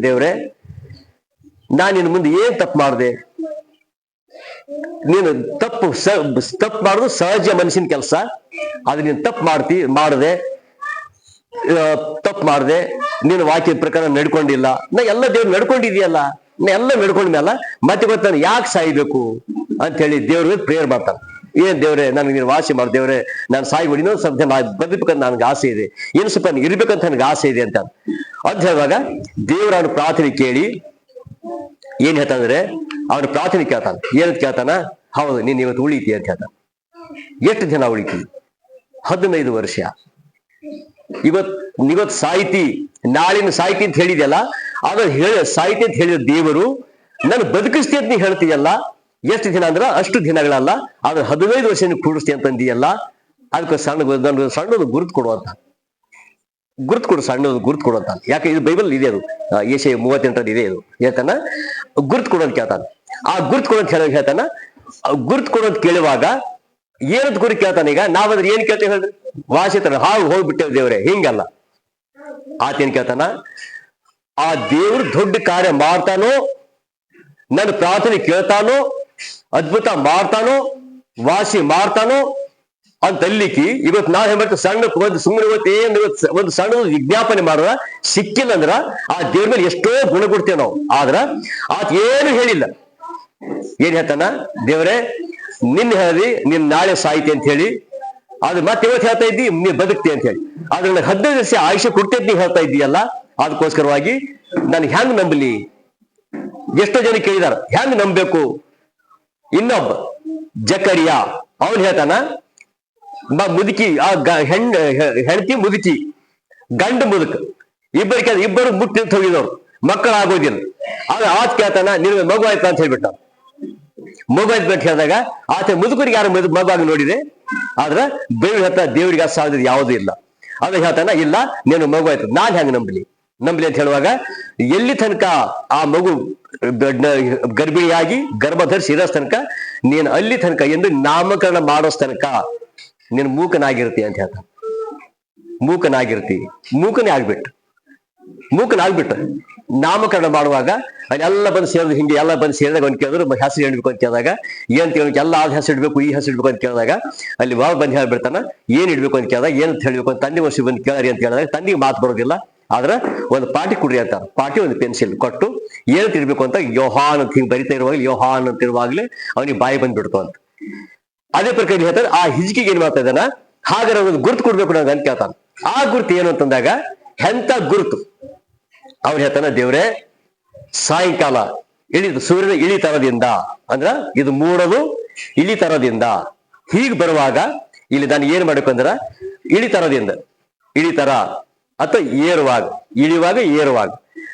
ದೇವ್ರೆ, ನಾನು ನಿನ್ನ ಮುಂದೆ ಏನ್ ತಪ್ಪು ಮಾಡಿದೆ? ನೀನು ತಪ್ಪು ಮಾಡುದು ಸಹಜ ಮನುಷ್ಯನ ಕೆಲಸ. ಅದು ನೀನು ಮಾಡದೆ ತಪ್ಪು ಮಾಡದೆ ನೀನು ವಾಕ್ಯದ ಪ್ರಕಾರ ನಡ್ಕೊಂಡಿಲ್ಲ. ನಾ ಎಲ್ಲ ದೇವ್ರು ನಡ್ಕೊಂಡಿದ್ಯಲ್ಲ, ನಾ ಎಲ್ಲ ನಡ್ಕೊಂಡ್ಮೇಲ ಮತ್ತೆ ಗೊತ್ತಾನೆ ಯಾಕೆ ಸಾಯ್ಬೇಕು ಅಂತ ಹೇಳಿ ದೇವ್ರಿಗೆ ಪ್ರೇಯರ್ ಮಾಡ್ತಾನೆ. ಏನ್ ದೇವ್ರೆ, ನನಗೆ ನೀನು ವಾಸಿ ಮಾಡಿ ದೇವ್ರೆ, ನಾನು ಸಾಯ್ಬಿಡಿ, ಇನ್ನೊಂದು ಸ್ವಲ್ಪ ಬದುಕಬೇಕಂತ ನನಗೆ ಆಸೆ ಇದೆ, ಏನು ಸ್ವಲ್ಪ ಇರ್ಬೇಕಂತ ನನಗೆ ಆಸೆ ಇದೆ ಅಂತ ಹೇಳುವಾಗ ದೇವ್ರ ಅವನ ಪ್ರಾರ್ಥನೆ ಕೇಳಿ ಏನ್ ಹೇಳ್ತಾನಂದ್ರೆ, ಅವನ ಪ್ರಾರ್ಥನೆ ಕೇಳ್ತಾನೆ. ಏನಂತ ಕೇಳ್ತಾನ? ಹೌದು, ನೀನ್ ಇವತ್ತು ಉಳಿತಿ ಅಂತ ಹೇಳ್ತಾನೆ. ಎಷ್ಟು ದಿನ ಉಳಿತಿ? 15 ವರ್ಷ. ಇವತ್ ಸಾಯ್ತಿ, ನಾಳಿನ ಸಾಯ್ತಿ ಅಂತ ಹೇಳಿದೆಯಲ್ಲ, ಅದ ಸಾಯ್ತಿ ಅಂತ ಹೇಳಿದ ದೇವರು ನಾನು ಬದುಕಿಸ್ತಿ ಅಂತ ನೀ ಹೇಳ್ತೀಯಲ್ಲ, ಎಷ್ಟು ದಿನ ಅಂದ್ರ ಅಷ್ಟು ದಿನಗಳಲ್ಲ, ಆದ್ರೆ 15 ವರ್ಷ ಕೂಡಿಸ್ತಿ ಅಂತಂದಿಯಲ್ಲ, ಅದಕ್ಕೆ ಸಣ್ಣದು ಗುರುತು ಕೊಡುವಂತ ಸಣ್ಣದು ಗುರುತು ಕೊಡುವಂತ. ಯಾಕೆ ಇದು ಬೈಬಲ್ ಇದೆ, ಅದು ಯೆಶಾಯ 38 ಇದೆ. ಇದು ಹೇಳ್ತಾನ ಗುರುತು ಕೊಡೋಂತ ಕೇಳ್ತಾನ. ಆ ಗುರುತು ಕೊಡೋಂತ ಹೇಳ್ತಾನ. ಗುರುತು ಕೊಡೋಂತ ಕೇಳುವಾಗ ಏನಂತ ಗುರಿ ಕೇಳ್ತಾನ? ಈಗ ನಾವಂದ್ರೆ ಏನ್ ಕೇಳ್ತೇವೆ ಹೇಳ್ರಿ? ವಾಸಿತಾನ ಹೋಗ್ಬಿಟ್ಟೇವ್ ದೇವ್ರೆ, ಹಿಂಗಲ್ಲ. ಆತೇನ್ ಕೇಳ್ತಾನ? ಆ ದೇವ್ರು ದೊಡ್ಡ ಕಾರ್ಯ ಮಾಡ್ತಾನೋ, ನನ್ನ ಪ್ರಾರ್ಥನೆ ಕೇಳ್ತಾನೋ, ಅದ್ಭುತ ಮಾಡ್ತಾನೋ, ವಾಸಿ ಮಾಡ್ತಾನೋ ಅಂತ ಅಲ್ಲಿಕ್ಕಿ ಇವತ್ತು ನಾವ್ ಏನ್ ಮಾಡ್ತೀವಿ? ಸಣ್ಣ ಸುಮ್ಮನೆ ಒಂದು ಸಣ್ಣ ವಿಜ್ಞಾಪನೆ ಮಾಡುವ ಸಿಕ್ಕಿಲ್ಲ ಅಂದ್ರ ಆ ದೇವ್ರ ಮೇಲೆ ಎಷ್ಟೋ ಗುಣ ಕೊಡ್ತೇವೆ ನಾವು. ಆದ್ರ ಆತ ಏನು ಹೇಳಿಲ್ಲ. ಏನ್ ಹೇಳ್ತಾನ? ದೇವ್ರೆ, ನಿನ್ನ ಹೇಳಿ ನಿನ್ ನಾಳೆ ಸಾಯ್ತಿ ಅಂತ ಹೇಳಿ, ಆದ್ರೆ ಮತ್ತೆ ಇವತ್ತು ಹೇಳ್ತಾ ಇದ್ದಿ ನೀ ಬದುಕ್ತಿ ಅಂತ ಹೇಳಿ, ಆದ್ರೆ ನನಗೆ 15 ವರ್ಷ ಆಯುಷ್ಯ ಕೊಡ್ತೇನೆ ನೀ ಹೇಳ್ತಾ ಇದ್ದೀಯಲ್ಲ, ಅದಕ್ಕೋಸ್ಕರವಾಗಿ ನಾನು ಹೆಂಗ್ ನಂಬಲಿ? ಎಷ್ಟೋ ಜನ ಕೇಳಿದಾರ, ಹೆಂಗ್ ನಂಬಬೇಕು? ಇನ್ನೊಬ್ಬ ಜಕರಿಯ ಅವನ್ ಹೇಳ್ತಾನ, ಮುದುಕಿ ಹೆಂಡತಿ ಮುದುಕಿ, ಗಂಡ ಮುದುಕ, ಇಬ್ಬರು ಮುಟ್ಟಿ ಹೋಗಿದವ್ರು, ಮಕ್ಕಳಾಗೋದಿಲ್ಲ. ಆದ್ರೆ ಆತ ಕೇಳ್ತಾನ, ನಿನಗೆ ಮಗು ಆಯ್ತಾ ಅಂತ ಹೇಳ್ಬಿಟ್ಟ. ಮಗು ಆಯ್ತು ಅಂತ ಹೇಳಿದಾಗ ಆತ ಮುದುಕರಿಗೆ ಯಾರು ಮಗುವಾಗಿ ನೋಡಿದೆ, ಆದ್ರ ದೇವರಿಗೆ ಸಾಧ್ಯ ಯಾವುದೂ ಇಲ್ಲ. ಅದ ಹೇಳ್ತಾನ, ಇಲ್ಲ ನೀನು ಮಗು ಆಯ್ತು, ನಾನ್ ಹೆಂಗ್ ನಂಬಲಿ ಅಂತ ಹೇಳುವಾಗ, ಎಲ್ಲಿ ತನಕ ಆ ಮಗು ಗರ್ಭಿಣಿಯಾಗಿ ಗರ್ಭ ಧರಿಸಿ ಇರೋ ತನಕ ನೀನು ಅಲ್ಲಿ ತನಕ ಎಂದು ನಾಮಕರಣ ಮಾಡೋ ತನಕ ನೀನು ಮೂಕನಾಗಿರ್ತಿ ಅಂತ ಹೇಳ್ತಾನೆ. ಮೂಕನೇ ಆಗ್ಬಿಟ್ಟು ನಾಮಕರಣ ಮಾಡುವಾಗ ಅಲ್ಲೆಲ್ಲ ಬಂದು ಸೇರಿದ್ರು. ಹಿಂಗೆ ಎಲ್ಲ ಬಂದು ಸೇರಿದಾಗ ಒಂದು ಕೇಳಿದ್ರು ಹೆಸರು ಇಡ್ಬೇಕು ಅಂತ ಕೇಳಿದಾಗ ಏನ್ ಕೇಳಬೇಕು? ಎಲ್ಲ ಆದ ಹೆಸರು ಇಡ್ಬೇಕು, ಈ ಹೆಸರು ಇಡ್ಬೇಕು ಅಂತ ಕೇಳಿದಾಗ ಅಲ್ಲಿ ಬಂದು ಹೇಳ್ಬಿಡ್ತಾನ. ಏನ್ ಇಡ್ಬೇಕು ಅಂತ ಕೇಳಿದಾಗ ಏನಂತ ಹೇಳ್ಬೇಕು ಅಂತ ತಂದೆ ವರ್ಷ ಬಂದು ಕೇಳ್ರಿ ಅಂತ ಹೇಳಿದಾಗ ತಂದೆಗೆ ಮಾತು ಬರೋದಿಲ್ಲ. ಆದ್ರ ಒಂದು ಪಾಟಿ ಕುಡ್ರಿ ಅಂತ ಪಾಟಿ ಒಂದು ಪೆನ್ಸಿಲ್ ಕೊಟ್ಟು ಏನಂತ ಇಡ್ಬೇಕು ಅಂತ ಯೋಹಾನ್ ಅಂತ ಹಿಂಗ್ ಬರಿತಾ ಇರುವಾಗಲೇ ಯೋಹಾನ್ ಅಂತ ಇರುವಾಗ್ಲೇ ಅವನಿಗೆ ಬಾಯಿ ಬಂದ್ಬಿಡ್ತು ಅಂತ. ಅದೇ ಪ್ರಕಾರ ಹೇಳ್ತಾರೆ, ಆ ಹಿಜ್ಕಿಗೆ ಏನ್ ಮಾಡ್ತಾ ಇದ್ದಾನ, ಹಾಗಾದ್ರೆ ಒಂದು ಗುರುತು ಕೊಡ್ಬೇಕು ನಂಗೆ ಅಂತ ಕೇಳ್ತಾನ. ಆ ಗುರುತು ಏನು ಅಂತಂದಾಗ ಎಂತ ಗುರುತು? ಅವ್ನು ಹೇಳ್ತಾನ, ದೇವ್ರೆ, ಸಾಯಂಕಾಲ ಸೂರ್ಯನ ಇಳಿತರದಿಂದ ಅಂದ್ರ ಇದು ಮೂಡೋದು ಇಳಿತರದಿಂದ ಹೀಗ್ ಬರುವಾಗ ಇಲ್ಲಿ ನಾನು ಏನ್ ಮಾಡ್ಬೇಕು ಅಂದ್ರ ಇಳಿತರ ಅಥವಾ ಏರುವಾಗ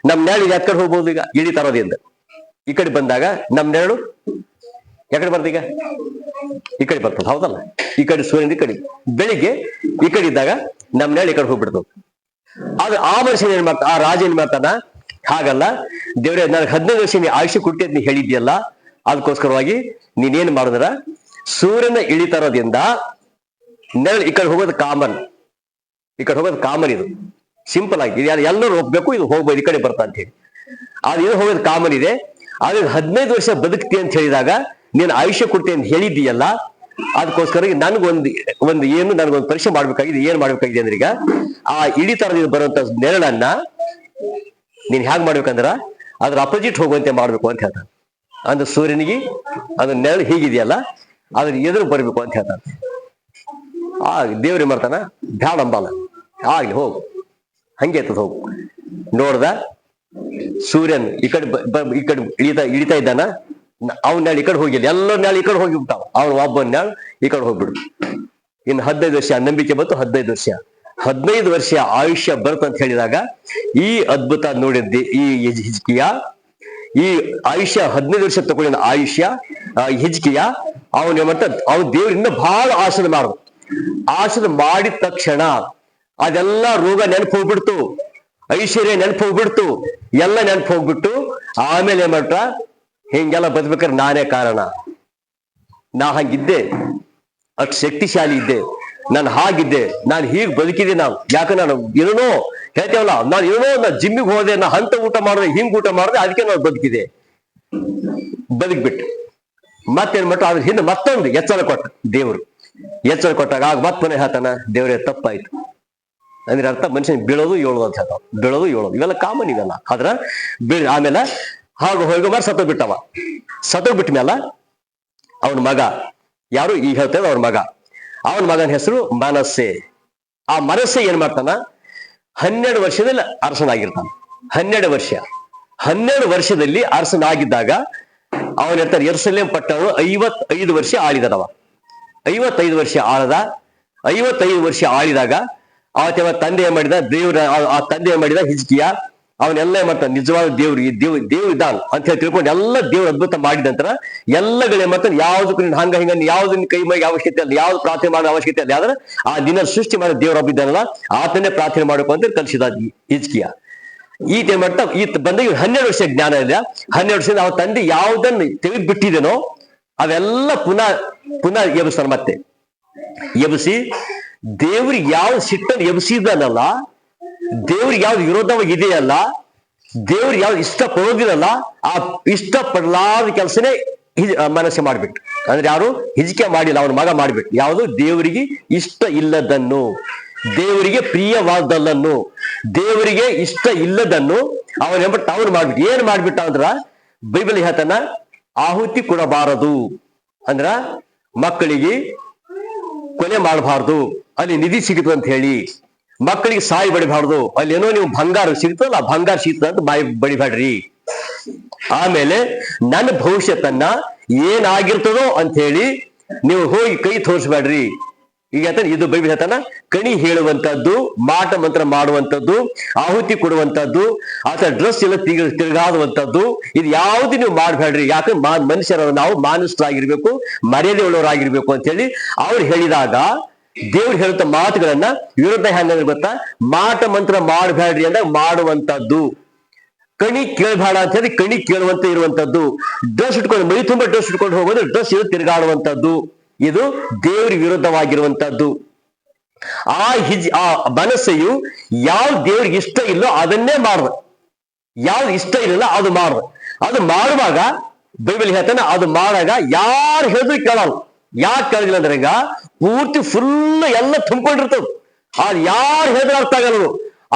ನಮ್ ನೆರಳು ಯಾಕಡೆ ಹೋಗ್ಬೋದು? ಈಗ ಇಳಿತರದಿಂದ ಈ ಕಡೆ ಬಂದಾಗ ನಮ್ ನೆರಳು ಯಾಕಡೆ ಬರ್ತದೆ? ಈಗ ಈ ಕಡೆ ಬರ್ತದೆ, ಹೌದಲ್ಲ? ಈ ಕಡೆ ಸೂರ್ಯನ ಈ ಕಡೆ ಬೆಳಿಗ್ಗೆ ಈ ಕಡೆ ಇದ್ದಾಗ ನಮ್ ನೆರಳು ಈ ಕಡೆ ಹೋಗ್ಬಿಡ್ತದೆ. ಆದ್ರೆ ಆ ಮನುಷ್ಯನ ಏನ್ ಮಾಡ್ತಾ, ಆ ರಾಜ ಏನ್ ಮಾಡ್ತಾನ? ಹಾಗಲ್ಲ, ದೇವ್ರೆ, ನನಗೆ 15 ವರ್ಷ ನೀ ಆಯುಷ್ಯ ಕೊಟ್ಟಿ ಅಂತ ನೀ ಹೇಳಿದ್ಯಲ್ಲ, ಅದಕ್ಕೋಸ್ಕರವಾಗಿ ನೀನೇನ್ ಮಾಡಿದ್ರ ಸೂರ್ಯನ ಇಳಿತರದಿಂದ ನೆರಳು ಈ ಕಡೆ ಹೋಗೋದು ಕಾಮನ್, ಇದು ಸಿಂಪಲ್ ಆಗಿ ಇದು ಎಲ್ಲರೂ ಹೋಗ್ಬೇಕು, ಇದು ಹೋಗ್ಬೋದು, ಈ ಕಡೆ ಬರ್ತಾ ಅಂತ ಹೇಳಿ. ಅದು ಏನು ಹೋಗೋದು ಕಾಮನ್ ಇದೆ. ಆದ್ರೆ 15 ವರ್ಷ ಬದುಕ್ತಿ ಅಂತ ಹೇಳಿದಾಗ ನೀನು ಆಯುಷ್ಯ ಕೊಡ್ತಿ ಅಂತ ಹೇಳಿದ್ದೀಯಲ್ಲ, ಅದಕ್ಕೋಸ್ಕರ ನನಗೊಂದು ಪರೀಕ್ಷೆ ಮಾಡ್ಬೇಕಾಗಿದೆ. ಏನ್ ಮಾಡ್ಬೇಕಾಗಿದೆ ಅಂದ್ರೆ, ಈಗ ಆ ಇಳಿತರದಿಂದ ಬರುವಂತ ನೆರಳನ್ನ ನೀನ್ ಹ್ಯಾಂಗ್ ಮಾಡ್ಬೇಕಂದ್ರ ಅದ್ರ ಅಪೋಸಿಟ್ ಹೋಗುವಂತೆ ಮಾಡ್ಬೇಕು ಅಂತ ಹೇಳ್ತಾನೆ. ಅಂದ್ರೆ ಸೂರ್ಯನಿಗೆ ಅದ್ರ ನೆರಳು ಹೀಗಿದೆಯಲ್ಲ, ಅದ್ರ ಎದುರು ಬರ್ಬೇಕು ಅಂತ ಹೇಳ್ತಾನೆ. ಆ ದೇವ್ರಿ ಮಾಡ್ತಾನ, ಬ್ಯಾಡ ಅಂಬಲ್ಲ, ಆಗ್ಲಿ ಹೋಗು, ಹಂಗೆ ಆಯ್ತದ, ಹೋಗು. ನೋಡ್ದ ಸೂರ್ಯನ್ ಈ ಕಡೆ ಇಳಿತಾ ಇದ್ದಾನ, ಅವ್ನ ನೆರಳು ಈ ಕಡೆ ಹೋಗಿಲ್ಲ, ಎಲ್ಲರ ನೆರಳು ಈ ಕಡೆ ಹೋಗಿಬಿಟ್ಟಾವ, ಅವ್ನು ಒಬ್ಬನ ನೆರಳು ಈ ಕಡೆ ಹೋಗ್ಬಿಡು. ಇನ್ನು 15 ವರ್ಷ ನಂಬಿಕೆ ಬಂತು. 15 ವರ್ಷ ಆಯುಷ್ಯ ಬರುತ್ತಂತ ಹೇಳಿದಾಗ ಈ ಅದ್ಭುತ ನೋಡಿದ್ದೆ ಈ ಹಿಜ್ಕಿಯ. ಈ ಆಯುಷ್ಯ 15 ವರ್ಷ ತಗೊಂಡಿದ್ದ ಆಯುಷ್ಯ ಹಿಜ್ಕಿಯ ಅವನು ಅವನ ದೇವರಿಂದ ಬಹಳ ಆಶೀರ್ವಾದ ಮಾಡಿದ ತಕ್ಷಣ ಅದೆಲ್ಲ ರೋಗ ನೆನಪು ಹೋಗ್ಬಿಡ್ತು, ಐಶ್ವರ್ಯ ನೆನಪು ಹೋಗ್ಬಿಡ್ತು, ಎಲ್ಲ ನೆನಪು ಹೋಗ್ಬಿಟ್ಟು ಆಮೇಲೆ ಏನ್ ಮಾಡ್ರ, ಹಿಂಗೆಲ್ಲ ಬದ್ಬೇಕಾದ್ರೆ ನಾನೇ ಕಾರಣ, ನಾ ಹಂಗಿದ್ದೆ, ಅಷ್ಟು ಶಕ್ತಿಶಾಲಿ ಇದ್ದೆ, ನಾನು ಹಾಗಿದ್ದೆ, ನಾನು ಹೀಗ್ ಬದುಕಿದೆ. ನಾನು ಯಾಕೆ ನಾನು ಏನೋ ಹೇಳ್ತೇವಲ್ಲ, ನಾನು ಏನೋ ನಾನು ಜಿಮ್ಮಿಗೆ ಹೋದೆ, ನಾ ಅಂತ ಊಟ ಮಾಡಿದೆ, ಹಿಂಗ್ ಊಟ ಮಾಡಿದೆ, ಅದಕ್ಕೆ ನಾನು ಬದುಕಿದೆ. ಬದುಕ್ಬಿಟ್ಟು ಮತ್ತೇನ್ ಮಾಡ್ತು, ಅದ್ರ ಹಿಂದೆ ಮತ್ತೊಂದು ಎಚ್ಚರ ಕೊಟ್ಟ ದೇವ್ರು. ಎಚ್ಚರ ಕೊಟ್ಟಾಗ ಆಗ ಮತ್ ಮನೆ ಹೇಳ್ತಾನ, ದೇವ್ರೇ ತಪ್ಪಾಯ್ತು ಅಂದ್ರೆ ಅರ್ಥ ಮನುಷ್ಯನ್ ಬೀಳೋದು ಏಳೋದು ಅಂತ ಹೇಳ್ತಾವ. ಬೀಳೋದು ಏಳೋದು ಇವೆಲ್ಲ ಕಾಮನ್ ಇವೆಲ್ಲ. ಆದ್ರ ಆಮೇಲೆ ಹಾಗೂ ಹೋಗಿ ಮಾಡಿ ಸತ್ತೋಗ್ ಬಿಟ್ಟವ. ಸತ್ತೋಗ್ ಬಿಟ್ಟ ಮೇಲೆ ಅವನ ಮಗ ಯಾರು ಈಗ ಹೇಳ್ತೇವೆ, ಅವ್ರ ಮಗ, ಅವನ ಮಗನ ಹೆಸರು ಮನಸ್ಸೆ. ಆ ಮನಸ್ಸೆ ಏನ್ ಮಾಡ್ತಾನ, 12 ವರ್ಷದಲ್ಲಿ ಅರಸನಾಗಿರ್ತಾನ. 12 ವರ್ಷದಲ್ಲಿ ಅರಸನಾಗಿದ್ದಾಗ ಅವನ ಹೇಳ್ತಾರೆ ಯೆರೂಸಲೇಮ್ ಪಟ್ಟಣ 55 ವರ್ಷ ಆಳಿದವ. 55 ವರ್ಷ ಆಳದ. 55 ವರ್ಷ ಆಳಿದಾಗ ಅವತ್ತವ ತಂದೆ ಏನ್ ಮಾಡಿದ, ದೇವ್ರ ಆ ತಂದೆ ಏನ್ ಮಾಡಿದ, ಹಿಜ್ಕಿಯ ಅವನೆಲ್ಲ ಏನ್ ಮಾಡ್ತಾನೆ, ನಿಜವಾದ ದೇವ್ರು ಇದ್ದಾನ ಅಂತ ಹೇಳಿ ತಿಳ್ಕೊಂಡು ಎಲ್ಲ ದೇವ್ರ ಅದ್ಭುತ ಮಾಡಿದ ನಂತರ ಎಲ್ಲಗಳೇ ಮಾಡ್ತಾನೆ. ಯಾವ್ದಕ್ಕೂ ಹಂಗ ಹಿಂಗ ಯಾವ್ದನ್ನ ಕೈ ಮೈ ಅವಶ್ಯಕತೆ ಅಲ್ಲ, ಯಾವ್ದು ಪ್ರಾರ್ಥನೆ ಮಾಡೋ ಅವಶ್ಯಕತೆ ಅಲ್ಲ. ಆದ್ರೆ ಆ ದಿನ ಸೃಷ್ಟಿ ಮಾಡೋ ದೇವ್ರ ಹಬ್ಬ ಇದ್ದಾನಲ್ಲ, ಆತನೇ ಪ್ರಾರ್ಥನೆ ಮಾಡಬೇಕು ಅಂತ ಕಲಿಸಿದ ಹಿಜ್ಕಿಯ. ಈತ ಏನ್ ಮಾಡ್ತಾ, ಈತ ಬಂದ 12 ವರ್ಷ ಜ್ಞಾನ ಇಲ್ಲ. 12 ವರ್ಷದಿಂದ ಅವನ ತಂದೆ ಯಾವ್ದನ್ನ ತೆಗೆದು ಬಿಟ್ಟಿದೇನೋ ಅವೆಲ್ಲ ಪುನಃ ಎಬ್ಬಿಸ್ತಾನ. ಮತ್ತೆ ಎಬ್ಬಿಸಿ ದೇವ್ರಿಗೆ ಯಾವ ಸಿಟ್ಟನ್ನು ಎಬ್ಬಿಸಿದನಲ್ಲ, ದೇವ್ರಿಗೆ ಯಾವ್ದು ವಿರೋಧವಾಗಿದೆಯಲ್ಲ, ದೇವ್ರಿಗೆ ಯಾವ್ದು ಇಷ್ಟ ಪಡೋದಿರಲ್ಲ, ಆ ಇಷ್ಟ ಪಡಲಾದ ಕೆಲಸನೇ ಮನಸ್ಸೆ ಮಾಡ್ಬಿಟ್ಟು. ಅಂದ್ರೆ ಯಾರು ಹಿಜ್ಕಿಯ ಮಾಡಿಲ್ಲ, ಅವನ ಮಗ ಮಾಡ್ಬಿಟ್ಟು. ಯಾವುದು ದೇವರಿಗೆ ಇಷ್ಟ ಇಲ್ಲದನ್ನು, ದೇವರಿಗೆ ಪ್ರಿಯವಾದಲ್ಲನ್ನು, ದೇವರಿಗೆ ಇಷ್ಟ ಇಲ್ಲದನ್ನು ಅವನು ಮಾಡ್ಬಿಟ್ಟು. ಏನ್ ಮಾಡ್ಬಿಟ್ಟ ಅಂದ್ರ ಬೈಬಲ್ ಹೇಳ್ತಾನ, ಆಹುತಿ ಕೊಡಬಾರದು ಅಂದ್ರ ಮಕ್ಕಳಿಗೆ ಕೊಲೆ ಮಾಡಬಾರ್ದು, ಅಲ್ಲಿ ನಿಧಿ ಸಿಗುತ್ತ ಅಂತ ಹೇಳಿ ಮಕ್ಕಳಿಗೆ ಸಾಯಿ ಬಡಿಬಾರ್ದು. ಅಲ್ಲಿ ಏನೋ ನೀವು ಬಂಗಾರ ಸಿಗ್ತದಲ್ಲ, ಬಂಗಾರ ಸಿಗ್ತದ ಅಂತ ಬಡಿಬೇಡ್ರಿ. ಆಮೇಲೆ ನನ್ನ ಭವಿಷ್ಯತ್ತನ್ನ ಏನಾಗಿರ್ತದೋ ಅಂತ ಹೇಳಿ ನೀವು ಹೋಗಿ ಕೈ ತೋರಿಸ್ಬೇಡ್ರಿ. ಈಗ ಇದು ಬೈಬಲ್ ಹೇಳ್ತಾನ, ಕಣಿ ಹೇಳುವಂತದ್ದು, ಮಾಟ ಮಂತ್ರ ಮಾಡುವಂಥದ್ದು, ಆಹುತಿ ಕೊಡುವಂಥದ್ದು, ಅಥವಾ ಡ್ರೆಸ್ ಎಲ್ಲ ತಿರುಗಾಡುವಂಥದ್ದು, ಇದು ಯಾವ್ದು ನೀವು ಮಾಡ್ಬೇಡ್ರಿ. ಯಾಕಂದ್ರೆ ಮನುಷ್ಯರ ನಾವು ಮಾನಸ್ಥರಾಗಿರ್ಬೇಕು, ಮರ್ಯಾದೆ ಉಳ್ಳವರಾಗಿರ್ಬೇಕು ಅಂತ ಹೇಳಿ ಅವ್ರು ಹೇಳಿದಾಗ, ದೇವ್ರು ಹೇಳುತ್ತ ಮಾತುಗಳನ್ನ ವಿರುದ್ಧ ಹೆಂಗಂದ್ರೆ ಗೊತ್ತಾ, ಮಾಟ ಮಂತ್ರ ಮಾಡ್ಬೇಡ್ರಿ ಅಂದ್ರೆ ಮಾಡುವಂತದ್ದು, ಕಣಿ ಕೇಳಬೇಡ ಅಂತ ಹೇಳಿ ಕಣಿ ಕೇಳುವಂತ ಇರುವಂತದ್ದು, ಡ್ರೆಸ್ ಇಟ್ಕೊಂಡು ಮೈ ತುಂಬಾ ಡ್ರೆಸ್ ಇಟ್ಕೊಂಡು ಹೋಗೋದು, ಡ್ರೆಸ್ ಇದು ತಿರುಗಾಡುವಂತದ್ದು, ಇದು ದೇವ್ರಿಗೆ ವಿರುದ್ಧವಾಗಿರುವಂತದ್ದು. ಆ ಮನಸ್ಸೆಯು ಯಾವ ದೇವ್ರಿಗೆ ಇಷ್ಟ ಇಲ್ಲೋ ಅದನ್ನೇ ಮಾಡ್ದ, ಯಾವ್ದು ಇಷ್ಟ ಇರಲಿಲ್ಲ ಅದು ಮಾಡ್ದ. ಅದು ಮಾಡುವಾಗ ಬೈಬಲ್ ಹೇಳ್ತಾನೆ, ಅದು ಮಾಡಾಗ ಯಾರು ಹೇಳಿದ್ರು ಕೇಳಲ್ಲ. ಯಾಕೆ ಕೇಳಿಲ್ಲ ಅಂದ್ರೆ ಈಗ ಪೂರ್ತಿ ಫುಲ್ ಎಲ್ಲ ತುಂಬಿಕೊಂಡಿರ್ತದ, ಅದು ಯಾರು ಹೇಳಿದ್ರೆ ಅರ್ಥ ಆಗಲ್ಲ.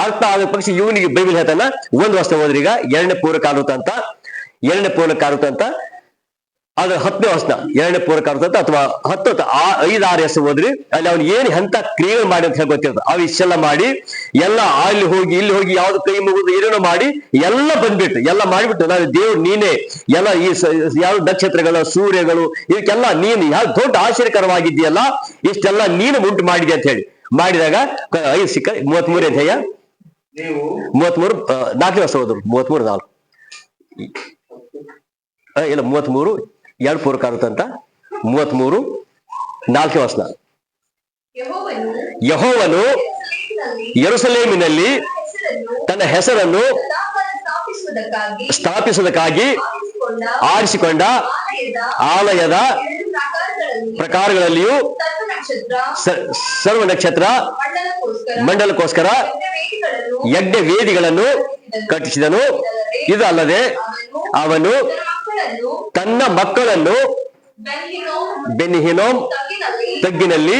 ಅರ್ಥ ಆದ ಪಕ್ಷ ಇವನಿಗೆ ಬೈಬಲ್ ಹೇಳ್ತಾನ, ಒಂದು ವರ್ಷ ಹೋದ್ರಿ ಈಗ 2ನೇ ಪೂರ್ವಕಾರುತ ಅಂತ, 2ನೇ ಪೂರ್ವಕಾರುತ ಅಂತ, ಅದ್ರ 10ನೇ ವರ್ಷ 2ನೇ ಪೂರ್ವಕಾರುತ ಅಂತ, ಅಥವಾ 5-6 ಹೆಸರು ಹೋದ್ರಿ, ಅಲ್ಲಿ ಅವ್ನು ಏನ್ ಎಂತ ಕ್ರಿಯೆ ಮಾಡಿ ಅಂತ ಹೇಳಿ ಗೊತ್ತಿರ್ತದೆ. ಅವು ಇಷ್ಟೆಲ್ಲ ಮಾಡಿ ಎಲ್ಲ ಅಲ್ಲಿ ಹೋಗಿ ಇಲ್ಲಿ ಹೋಗಿ ಯಾವ್ದು ಕೈ ಮುಗಿದು ಏನೇನೋ ಮಾಡಿ ಎಲ್ಲ ಬಂದ್ಬಿಟ್ಟು ಎಲ್ಲ ಮಾಡಿಬಿಟ್ಟು, ನಾನು ದೇವ್ರು ನೀನೇ, ಎಲ್ಲ ಈ ಯಾವ ನಕ್ಷತ್ರಗಳು ಸೂರ್ಯಗಳು ಇದಕ್ಕೆಲ್ಲ ನೀನು ಯಾವ ದೊಡ್ಡ ಆಶ್ಚರ್ಯಕರವಾಗಿದೆಯಲ್ಲ, ಇಷ್ಟೆಲ್ಲ ನೀನು ಉಂಟು ಮಾಡಿದೆ ಅಂತ ಹೇಳಿ ಮಾಡಿದಾಗ 5 ಸಿಕ್ಕ 33 ಅಂತ ಹೇಯ 33 4ನೇ ವರ್ಷ ಹೋದ್ರು 33 4 ಇಲ್ಲ 33 2 ಪೂರ್ವಕಾರುತ ಅಂತ 33 4ನೇ ವರ್ಷ. ಯೆಹೋವನು ಯೆರೂಸಲೇಮಿನಲ್ಲಿ ತನ್ನ ಹೆಸರನ್ನು ಸ್ಥಾಪಿಸುವುದಕ್ಕಾಗಿ ಆರಿಸಿಕೊಂಡ ಆಲಯದ ಪ್ರಕಾರಗಳಲ್ಲಿಯೂ ಸರ್ವ ನಕ್ಷತ್ರ ಮಂಡಲಕ್ಕೋಸ್ಕರ ಯಜ್ಞ ವೇದಿಗಳನ್ನು ಕಟ್ಟಿಸಿದನು. ಇದು ಅಲ್ಲದೆ ಅವನು ತನ್ನ ಮಕ್ಕಳನ್ನು ಬೆನ್ಹಿನೋಮ್ ತಗ್ಗಿನಲ್ಲಿ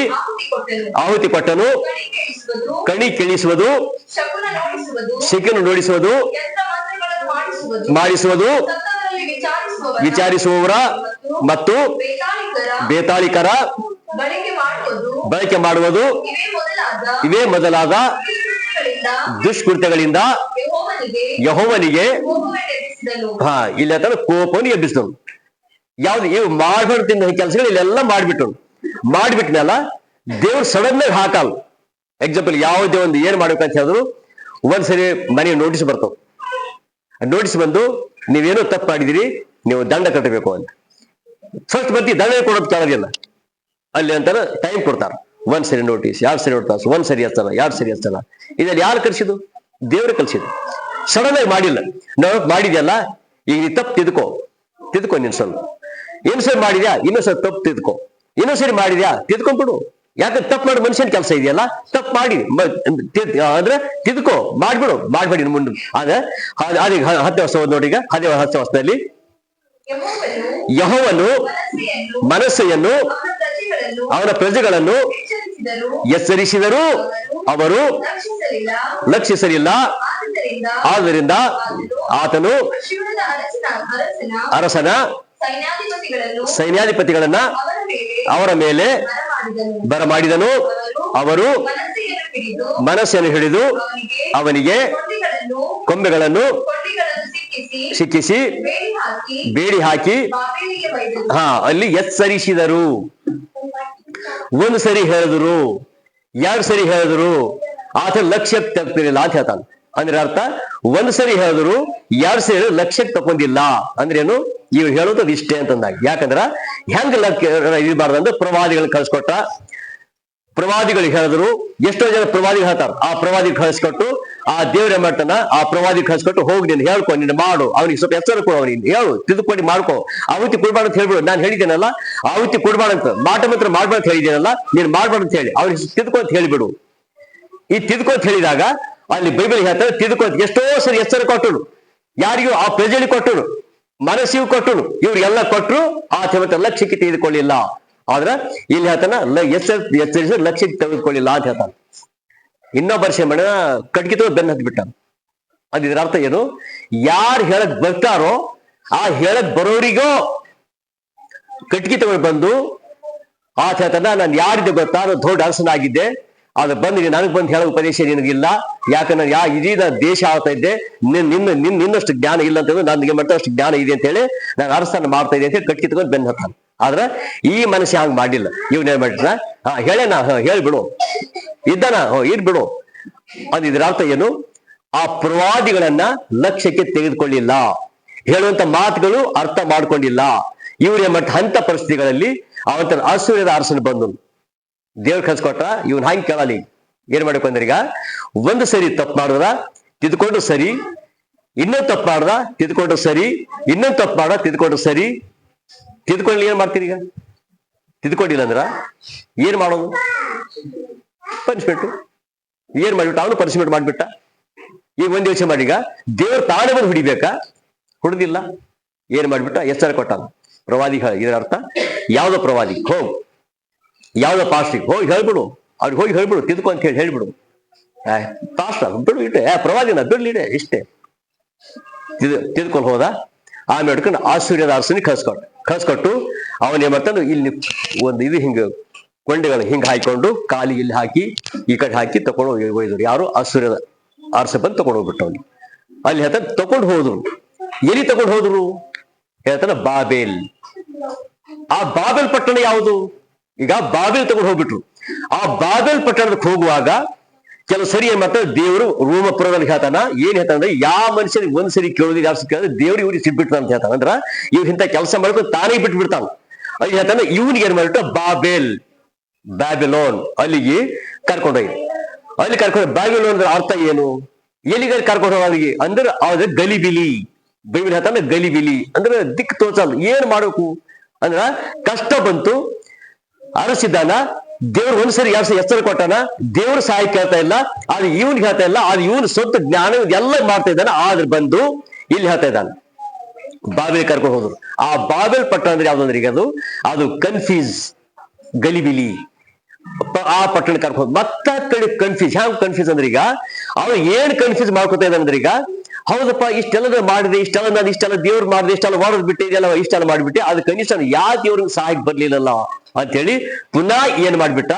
ಆಹುತಿ ಕೊಟ್ಟನು. ಕಣಿ ಕೇಳಿಸುವುದು, ಶಕುನ ನೋಡಿಸುವುದು, ಮಾಡಿಸುವುದು, ವಿಚಾರಿಸುವವರ ಮತ್ತು ಬೇತಾಳಿಕರ ಬಳಕೆ ಮಾಡುವುದು, ಇವೇ ಮೊದಲಾದ ದುಷ್ಕೃತ್ಯಗಳಿಂದ ಯೆಹೋವನಿಗೆ ಇಲ್ಲ ಕೋಪವನ್ನು ಎಬ್ಬಿಸಿದನು. ಯಾವ್ದು ಇವು ಮಾಡ್ಬಿಡ್ತಿದ್ದ ಕೆಲಸಗಳು ಇಲ್ಲೆಲ್ಲ ಮಾಡ್ಬಿಟ್ನಲ್ಲ, ದೇವ್ರು ಸಡನ್ ಆಗಿ ಹಾಕಲ್ಲ. ಎಕ್ಸಾಂಪಲ್ ಯಾವುದೇ ಒಂದು ಏನ್ ಮಾಡ್ಬೇಕಂತ ಹೇಳಿದ್ರು ಒಂದ್ಸರಿ ಮನೆ ನೋಟಿಸ್ ಬರ್ತಾವ. ನೋಟಿಸ್ ಬಂದು ನೀವೇನೋ ತಪ್ಪು ಮಾಡಿದಿರಿ, ನೀವು ದಂಡ ಕಟ್ಟಬೇಕು ಅಂತ ಫಸ್ಟ್ ಬರ್ತಿ ದಂಡ ಕೊಡೋದು ಕೇಳೋದಿಲ್ಲ. ಅಲ್ಲಿ ಅಂತಾರ ಟೈಮ್ ಕೊಡ್ತಾರ. ಒಂದ್ಸರಿ ನೋಟಿಸ್, 2 ಸರಿ ನೋಡ್ತಾರ, 1 ಸರಿ ಹಚ್ಚಲ್ಲ, 2 ಸರಿ ಹಚ್ಚಲ್ಲ. ಇದ್ರಲ್ಲಿ ಯಾರು ಕಲ್ಸಿದ್ದು? ದೇವ್ರ ಕಲ್ಸಿದ್ದು. ಸಡನ್ ಆಗಿ ಮಾಡಿಲ್ಲ. ನಾವು ಮಾಡಿದ್ಯಲ್ಲ, ಈಗ ನೀ ತಪ್ಪು ತಿದ್ಕೋ ನೀನ್ ಸ್ವಲ್ಪ. ಏನು ಸರಿ ಮಾಡಿದ್ಯಾ, ಇನ್ನೊಂದ್ಸರಿ ತಪ್ಪು ತಿದ್ಕೋ, ಇನ್ನೊಂದ್ಸರಿ ಮಾಡಿದ್ಯಾ ತಿದ್ಕೊಂಡ್ಬಿಡು. ಯಾಕೆ ತಪ್ಪು ಮಾಡಿ ಮನುಷ್ಯನ ಕೆಲಸ ಇದೆಯಲ್ಲ, ತಪ್ಪು ಮಾಡಿ ಅಂದ್ರೆ ತಿದ್ಕೋ, ಮಾಡ್ಬೇಡಿ ಮುಂದೆ. ಆದ್ರೆ ಅದೇ 10ನೇ ವರ್ಷ ನೋಡಿ. ಈಗ 10ನೇ ವರ್ಷದಲ್ಲಿ ಯೆಹೋವನು ಮನಸ್ಸೆಯನ್ನು ಅವನ ಪ್ರಜೆಗಳನ್ನು ಎಚ್ಚರಿಸಿದರೂ ಅವರು ಲಕ್ಷಿಸಲಿಲ್ಲ. ಆದ್ದರಿಂದ ಆತನು ಅರಸನ ಸೈನ್ಯಾಧಿಪತಿಗಳನ್ನ ಅವರ ಮೇಲೆ ಬರಮಾಡಿದನು. ಅವರು ಮನಸ್ಸನ್ನು ಹಿಡಿದು ಅವನಿಗೆ ಕೊಂಬೆಗಳನ್ನು ಸಿಕ್ಕಿಸಿ ಬೇಡಿ ಹಾಕಿ ಅಲ್ಲಿ ಎಚ್ಚರಿಸಿದರು. ಒಂದು ಸರಿ ಹೇಳಿದ್ರು, 2 ಸರಿ ಹೇಳಿದ್ರು, ಆತ ಲಕ್ಷ್ಯಕ್ಕೆ ತಪ್ಪಿರಲಿಲ್ಲ ಅಂತ ಹೇಳ್ತಾನೆ. ಅಂದ್ರೆ ಅರ್ಥ, ಒಂದು ಸರಿ ಹೇಳಿದ್ರು, 2 ಸರಿ ಲಕ್ಷ್ಯಕ್ಕೆ ತಗೊಂಡಿಲ್ಲ ಅಂದ್ರೇನು? ಇವ್ರು ಹೇಳೋದು ಇಷ್ಟೇ ಅಂತಂದಾಗ. ಯಾಕಂದ್ರ ಹೆಂಗ್ ಇರಬಾರ್ದಂದ್ರೆ ಪ್ರವಾದಿಗಳನ್ನ ಕಳ್ಸಿಕೊಟ್ಟ. ಪ್ರವಾದಿಗಳಿಗೆ ಹೇಳಿದ್ರು, ಎಷ್ಟೋ ಜನ ಪ್ರವಾದಿಗಳು ಹೇಳ್ತಾರ. ಆ ಪ್ರವಾದಿ ಕಳಿಸ್ಕೊಟ್ಟು ಆ ದೇವ್ರ ಮಾಡ್ತಾನ, ಆ ಪ್ರವಾದಿ ಕಳಿಸ್ಕೊಟ್ಟು ಹೋಗಿ ನೀನು ಹೇಳ್ಕೊ, ನೀನು ಮಾಡು, ಅವ್ನಿಗೆ ಸ್ವಲ್ಪ ಎಚ್ಚರ ಕೊಡು, ಅವನಿಗೆ ಹೇಳು, ತಿದ್ದುಕೊಂಡು ಮಾಡ್ಕೊ, ಆವತ್ತಿ ಕೊಡ್ಬಾರ್ದು ಅಂತ ಹೇಳ್ಬಿಡು. ನಾನು ಹೇಳಿದ್ದೇನಲ್ಲ, ಆವತ್ತಿ ಕೊಡ್ಬಾರ್ದಂತ, ಮಾಟ ಮಾತ್ರ ಮಾಡ್ಬಾರ್ದು ಅಂತ ಹೇಳಿದ್ದೇನಲ್ಲ, ನೀನು ಮಾಡ್ಬಾರ್ದು ಅಂತ ಹೇಳಿ ಅವ್ರಿಗೆ ತಿದ್ದುಕೊಂತ ಹೇಳಿಬಿಡು. ಈ ತಿದ್ದುಕೊಂತ ಹೇಳಿದಾಗ ಅಲ್ಲಿ ಬೈಬಲ್ ಹೇಳ್ತಾರೆ, ತಿದ್ದುಕೊಂತ ಎಷ್ಟೋ ಸರಿ ಎಚ್ಚರ ಕೊಟ್ಟರು. ಯಾರಿಗೂ? ಆ ಪ್ರಜೆಗಳಿಗೆ ಕೊಟ್ಟರು, ಮನಸ್ಸಿಗೂ ಕೊಟ್ಟರು, ಇವ್ರಿಗೆಲ್ಲ ಕೊಟ್ಟರು. ಆ ಮತ್ತೆ ಲಕ್ಷ್ಯಕ್ಕೆ ತೆಗೆದುಕೊಳ್ಳಿಲ್ಲ. ಆದ್ರ ಇಲ್ಲಿ ಹೇಳ್ತಾನ, ಎಚ್ಚರಿಸಿ ಲಕ್ಷ್ಯಕ್ಕೆ ತೆಗೆದುಕೊಳ್ಳಿಲ್ಲ ಅಂತ ಹೇಳ್ತಾನ. ಇನ್ನೊಬ್ಬ ವರ್ಷ ಮಾಡ ಕಟ್ಕಿತ ಬೆನ್ನ ಹತ್ಬಿಟ್ಟ. ಅದ್ ಇದ್ರ ಅರ್ಥ ಏನು? ಯಾರು ಹೇಳಕ್ ಬರ್ತಾರೋ ಆ ಹೇಳಕ್ ಬರೋರಿಗೋ ಕಟ್ಕಿ ತಗೊಂಡು ಬಂದು ಆತ ಹೇಳ್ತಾನ, ನಾನು ಯಾರಿದ್ದೆ ಗೊತ್ತಾ, ನಾನು ದೊಡ್ಡ ಅರಸನಾಗಿದ್ದೆ, ಅದು ಬಂದು ನನಗ್ ಬಂದು ಹೇಳೋ ಉಪದೇಶ ನಿನಗಿಲ್ಲ. ಯಾಕಂದ್ರೆ ಇಡೀ ದೇಶ ಆಗ್ತಾ ಇದ್ದೆ, ನಿನ್ನಷ್ಟು ಜ್ಞಾನ ಇಲ್ಲ ಅಂತ ನನಗೆ ಮಟ್ಟಷ್ಟು ಜ್ಞಾನ ಇದೆ ಅಂತ ಹೇಳಿ ನಾನು ಅರಸನ ಮಾಡ್ತಾ ಇದ್ದೆ ಅಂತ ಹೇಳಿ ಕಟ್ಕಿ ತಗೊಂಡು ಬೆನ್ನ ಹತ್ತಾನ. ಆದ್ರ ಈ ಮನುಷ್ಯ ಹಂಗ್ ಮಾಡಿಲ್ಲ. ಇವ್ನೇನ್ ಮಾಡಿದ್ರ, ಹೇಳೇನ, ಹೇಳ್ಬಿಡು, ಇದ್ದಾನ, ಇರ್ಬಿಡು. ಅದು ಇದ್ರ ಅರ್ಥ ಏನು? ಆ ಪ್ರವಾದಿಗಳನ್ನ ಲಕ್ಷ್ಯಕ್ಕೆ ತೆಗೆದುಕೊಳ್ಳಿಲ್ಲ, ಹೇಳುವಂತ ಮಾತುಗಳು ಅರ್ಥ ಮಾಡ್ಕೊಂಡಿಲ್ಲ. ಇವ್ರ ಮಟ್ಟ ಅಂತ ಪರಿಸ್ಥಿತಿಗಳಲ್ಲಿ ಅವಂತ ಅಸೂರ್ಯದ ಅರಸನ ಬಂದು ದೇವ್ರ ಕಳ್ಸಿಕೊಟ್ಟ. ಇವನ್ ಹಂಗೆ ಕೇಳಲಿ. ಏನ್ ಮಾಡ್ಬೇಕು ಅಂದ್ರೆ, ಈಗ ಒಂದು ಸರಿ ತಪ್ಪು ಮಾಡುದ ತಿದ್ಕೊಂಡು ಸರಿ, ಇನ್ನೊಂದು ತಪ್ಪು ಮಾಡ್ದ ತಿದ್ಕೊಂಡು ಸರಿ, ಇನ್ನೊಂದು ತಪ್ಪು ಮಾಡ್ದ ತಿದ್ಕೊಂಡು ಸರಿ. ತಿದ್ಕೊಳ್ಳಿ ಏನ್ ಮಾಡ್ತೀರಿ? ಈಗ ತಿದ್ಕೊಂಡಿಲ್ಲ ಅಂದ್ರ ಏನ್ ಮಾಡೋದು? ಪನಿಷ್ಮೆಂಟ್. ಏನ್ ಮಾಡ್ಬಿಟ್ಟ ಅವನು? ಪನಿಷ್ಮೆಂಟ್ ಮಾಡ್ಬಿಟ್ಟ. ಈಗ ಒಂದ್ ಯೋಚನೆ ಮಾಡಿ, ಈಗ ದೇವ್ರ ತಾನೇ ಬಂದು ಹುಡಿಬೇಕಾ? ಹುಡುದಿಲ್ಲ. ಏನ್ ಮಾಡ್ಬಿಟ್ಟ? ಎಚ್ಚರ ಕೊಟ್ಟ ಪ್ರವಾದಿ. ಇದರ ಅರ್ಥ, ಯಾವ್ದೋ ಪ್ರವಾದಿ ಹೋಗ್, ಯಾವ್ದೋ ಪಾಸ್ಟಿಗೆ ಹೋಗಿ ಹೇಳ್ಬಿಡು, ಅವ್ರಿಗೆ ಹೋಗಿ ಹೇಳ್ಬಿಡು, ತಿದ್ಕೊ ಅಂತ ಹೇಳಿ ಹೇಳ್ಬಿಡು. ಪಾಸ್ಟ್ ಬಿಡು, ಇಟ್ಟೆ ಪ್ರವಾದಿನ ಬಿಡ್ಲಿಡೆ, ಇಷ್ಟೇ. ತಿದ್ಕೊಂಡು ಹೋದ. ಆಮೇಲೆ ಹಿಡ್ಕೊಂಡು ಆಶ್ಚರ್ಯದ ಅರಸನಿಗೆ ಕಳ್ಸ್ಕೊಟ್ಟು ಅವನ್ ಏನ್ ಮಾಡ್ತಾನೆ, ಇಲ್ಲಿ ಒಂದು ಇದು ಹಿಂಗ ಕೊಂಡೆಗಳು ಹಿಂಗ ಹಾಕೊಂಡು ಕಾಲಿಗೆ ಇಲ್ಲಿ ಹಾಕಿ ಈ ಕಡೆ ಹಾಕಿ ತಕೊಂಡು ಒಯ್ದ್ರು. ಯಾರು? ಆಶ್ಚರ್ಯದ ಅರಸ ಬಂದು ತಗೊಂಡು ಹೋಗ್ಬಿಟ್ಟು ಅವ್ನಿಗೆ. ಅಲ್ಲಿ ಹೇಳ್ತಾನೆ ತಗೊಂಡು ಹೋದ್ರು. ಎಲ್ಲಿ ತಗೊಂಡು ಹೋದ್ರು ಹೇಳ್ತಾನೆ? ಬಾಬೇಲ್. ಆ ಬಾಬೇಲ್ ಪಟ್ಟಣ ಯಾವುದು? ಈಗ ಬಾಬೇಲ್ ತಗೊಂಡು ಹೋಗ್ಬಿಟ್ರು. ಆ ಬಾಬೇಲ್ ಪಟ್ಟಣಕ್ಕೆ ಹೋಗುವಾಗ ಕೆಲವು ಸರಿ ಏನ್ ಮಾಡ್ತಾರೆ, ದೇವರು ರೋಮಪುರದಲ್ಲಿ ಹೇಳ್ತಾನ. ಏನ್ ಹೇಳ್ತಾನೆ, ಯಾವ ಮನುಷ್ಯನಿಗೆ ಒಂದ್ ಸರಿ ಕೇಳೋದಿಲ್ಲ, ಯಾವ ಸರಿ ಕೇಳಿದ್ರೆ ದೇವ್ರು ಇವ್ರಿಗೆ ಸಿಟ್ಬಿಟ್ಟ ಅಂತ ಹೇಳ್ತಾನ. ಅಂದ್ರ ಇವ್ರು ಇಂಥ ಕೆಲಸ ಮಾಡ್ಕೊಂಡು ತಾನೇ ಬಿಟ್ಟು ಬಿಡ್ತಾನ. ಅಲ್ಲಿ ಹೇಳ್ತಾನೆ, ಇವನಿಗೆ ಏನ್ ಮಾಡ್ಬಿಟ್ಟು ಬಾಬೇಲ್, ಬ್ಯಾಬಿಲೋನ್ ಅಲ್ಲಿಗೆ ಕರ್ಕೊಂಡೋಗಿ. ಅಲ್ಲಿ ಕರ್ಕೊಂಡು, ಬ್ಯಾಬಿಲೋನ್ ಅಂದ್ರೆ ಅರ್ಥ ಏನು? ಎಲ್ಲಿಗೆ ಕರ್ಕೊಂಡು ಹೋಗೋರಿಗೆ ಅಂದ್ರೆ ಅದ ಗಲಿಬಿಲಿ. ಬೈಬಲ್ ಹೇಳ್ತಾನೆ ಗಲಿಬಿಲಿ ಅಂದ್ರೆ ದಿಕ್ಕು ತೋಚಲ್ಲ. ಏನ್ ಮಾಡ್ಬೇಕು ಅಂದ್ರ ಕಷ್ಟ ಬಂತು, ಅರಸಿದ್ದಾನ, ದೇವ್ರು ಒಂದ್ಸರಿ 2 ಸರಿ ಎಚ್ಚರ ಕೊಟ್ಟಾನ, ದೇವ್ರ ಸಹಾಯ ಕೇಳ್ತಾ ಇಲ್ಲ, ಅದು ಇವನ್ಗೆ ಹೇಳ್ತಾ ಇಲ್ಲ, ಅದು ಇವನು ಸ್ವಂತ ಜ್ಞಾನ ಎಲ್ಲ ಮಾಡ್ತಾ ಇದ್ದಾನೆ. ಆದ್ರೆ ಬಂದು ಇಲ್ಲಿ ಹೇಳ್ತಾ ಇದ್ದಾನೆ, ಬಾಬೇಲ್ ಕರ್ಕೊಂಡು ಹೋದ್ರು. ಆ ಬಾಬೇಲ್ ಪಟ್ಟಣ ಅಂದ್ರೆ ಯಾವ್ದಂದ್ರೆ, ಈಗ ಅದು ಕನ್ಫ್ಯೂಸ್, ಗಲಿಬಿಲಿ. ಆ ಪಟ್ಟಣ ಕರ್ಕೊಂಡು ಮತ್ತ ಕಡೆ ಕನ್ಫ್ಯೂಸ್. ಹ್ಯಾಂಗ್ ಕನ್ಫ್ಯೂಸ್ ಅಂದ್ರೆ, ಈಗ ಅವ್ನು ಏನ್ ಕನ್ಫ್ಯೂಸ್ ಮಾಡ್ಕೊತಾ ಇದ್ದಾನೆ ಅಂದ್ರೆ, ಈಗ ಹೌದಪ್ಪ ಇಷ್ಟೆಲ್ಲ ಮಾಡಿದೆ, ಇಷ್ಟೆಲ್ಲ ನಾನು ಇಷ್ಟೆಲ್ಲ ದೇವ್ರು ಮಾಡಿದೆ, ಇಷ್ಟೆಲ್ಲ ಮಾಡೋದ್ ಬಿಟ್ಟೆ, ಇದೆಲ್ಲ ಇಷ್ಟೆಲ್ಲ ಮಾಡ್ಬಿಟ್ಟೆ, ಅದು ಕನಿಷ್ಠ ಯಾಕೆ ದೇವ್ರಿಗೆ ಸಹಾಯಕ್ಕೆ ಬರ್ಲಿಲ್ಲಲ್ಲ ಅಂತ ಹೇಳಿ ಪುನಃ ಏನ್ ಮಾಡ್ಬಿಟ್ಟ,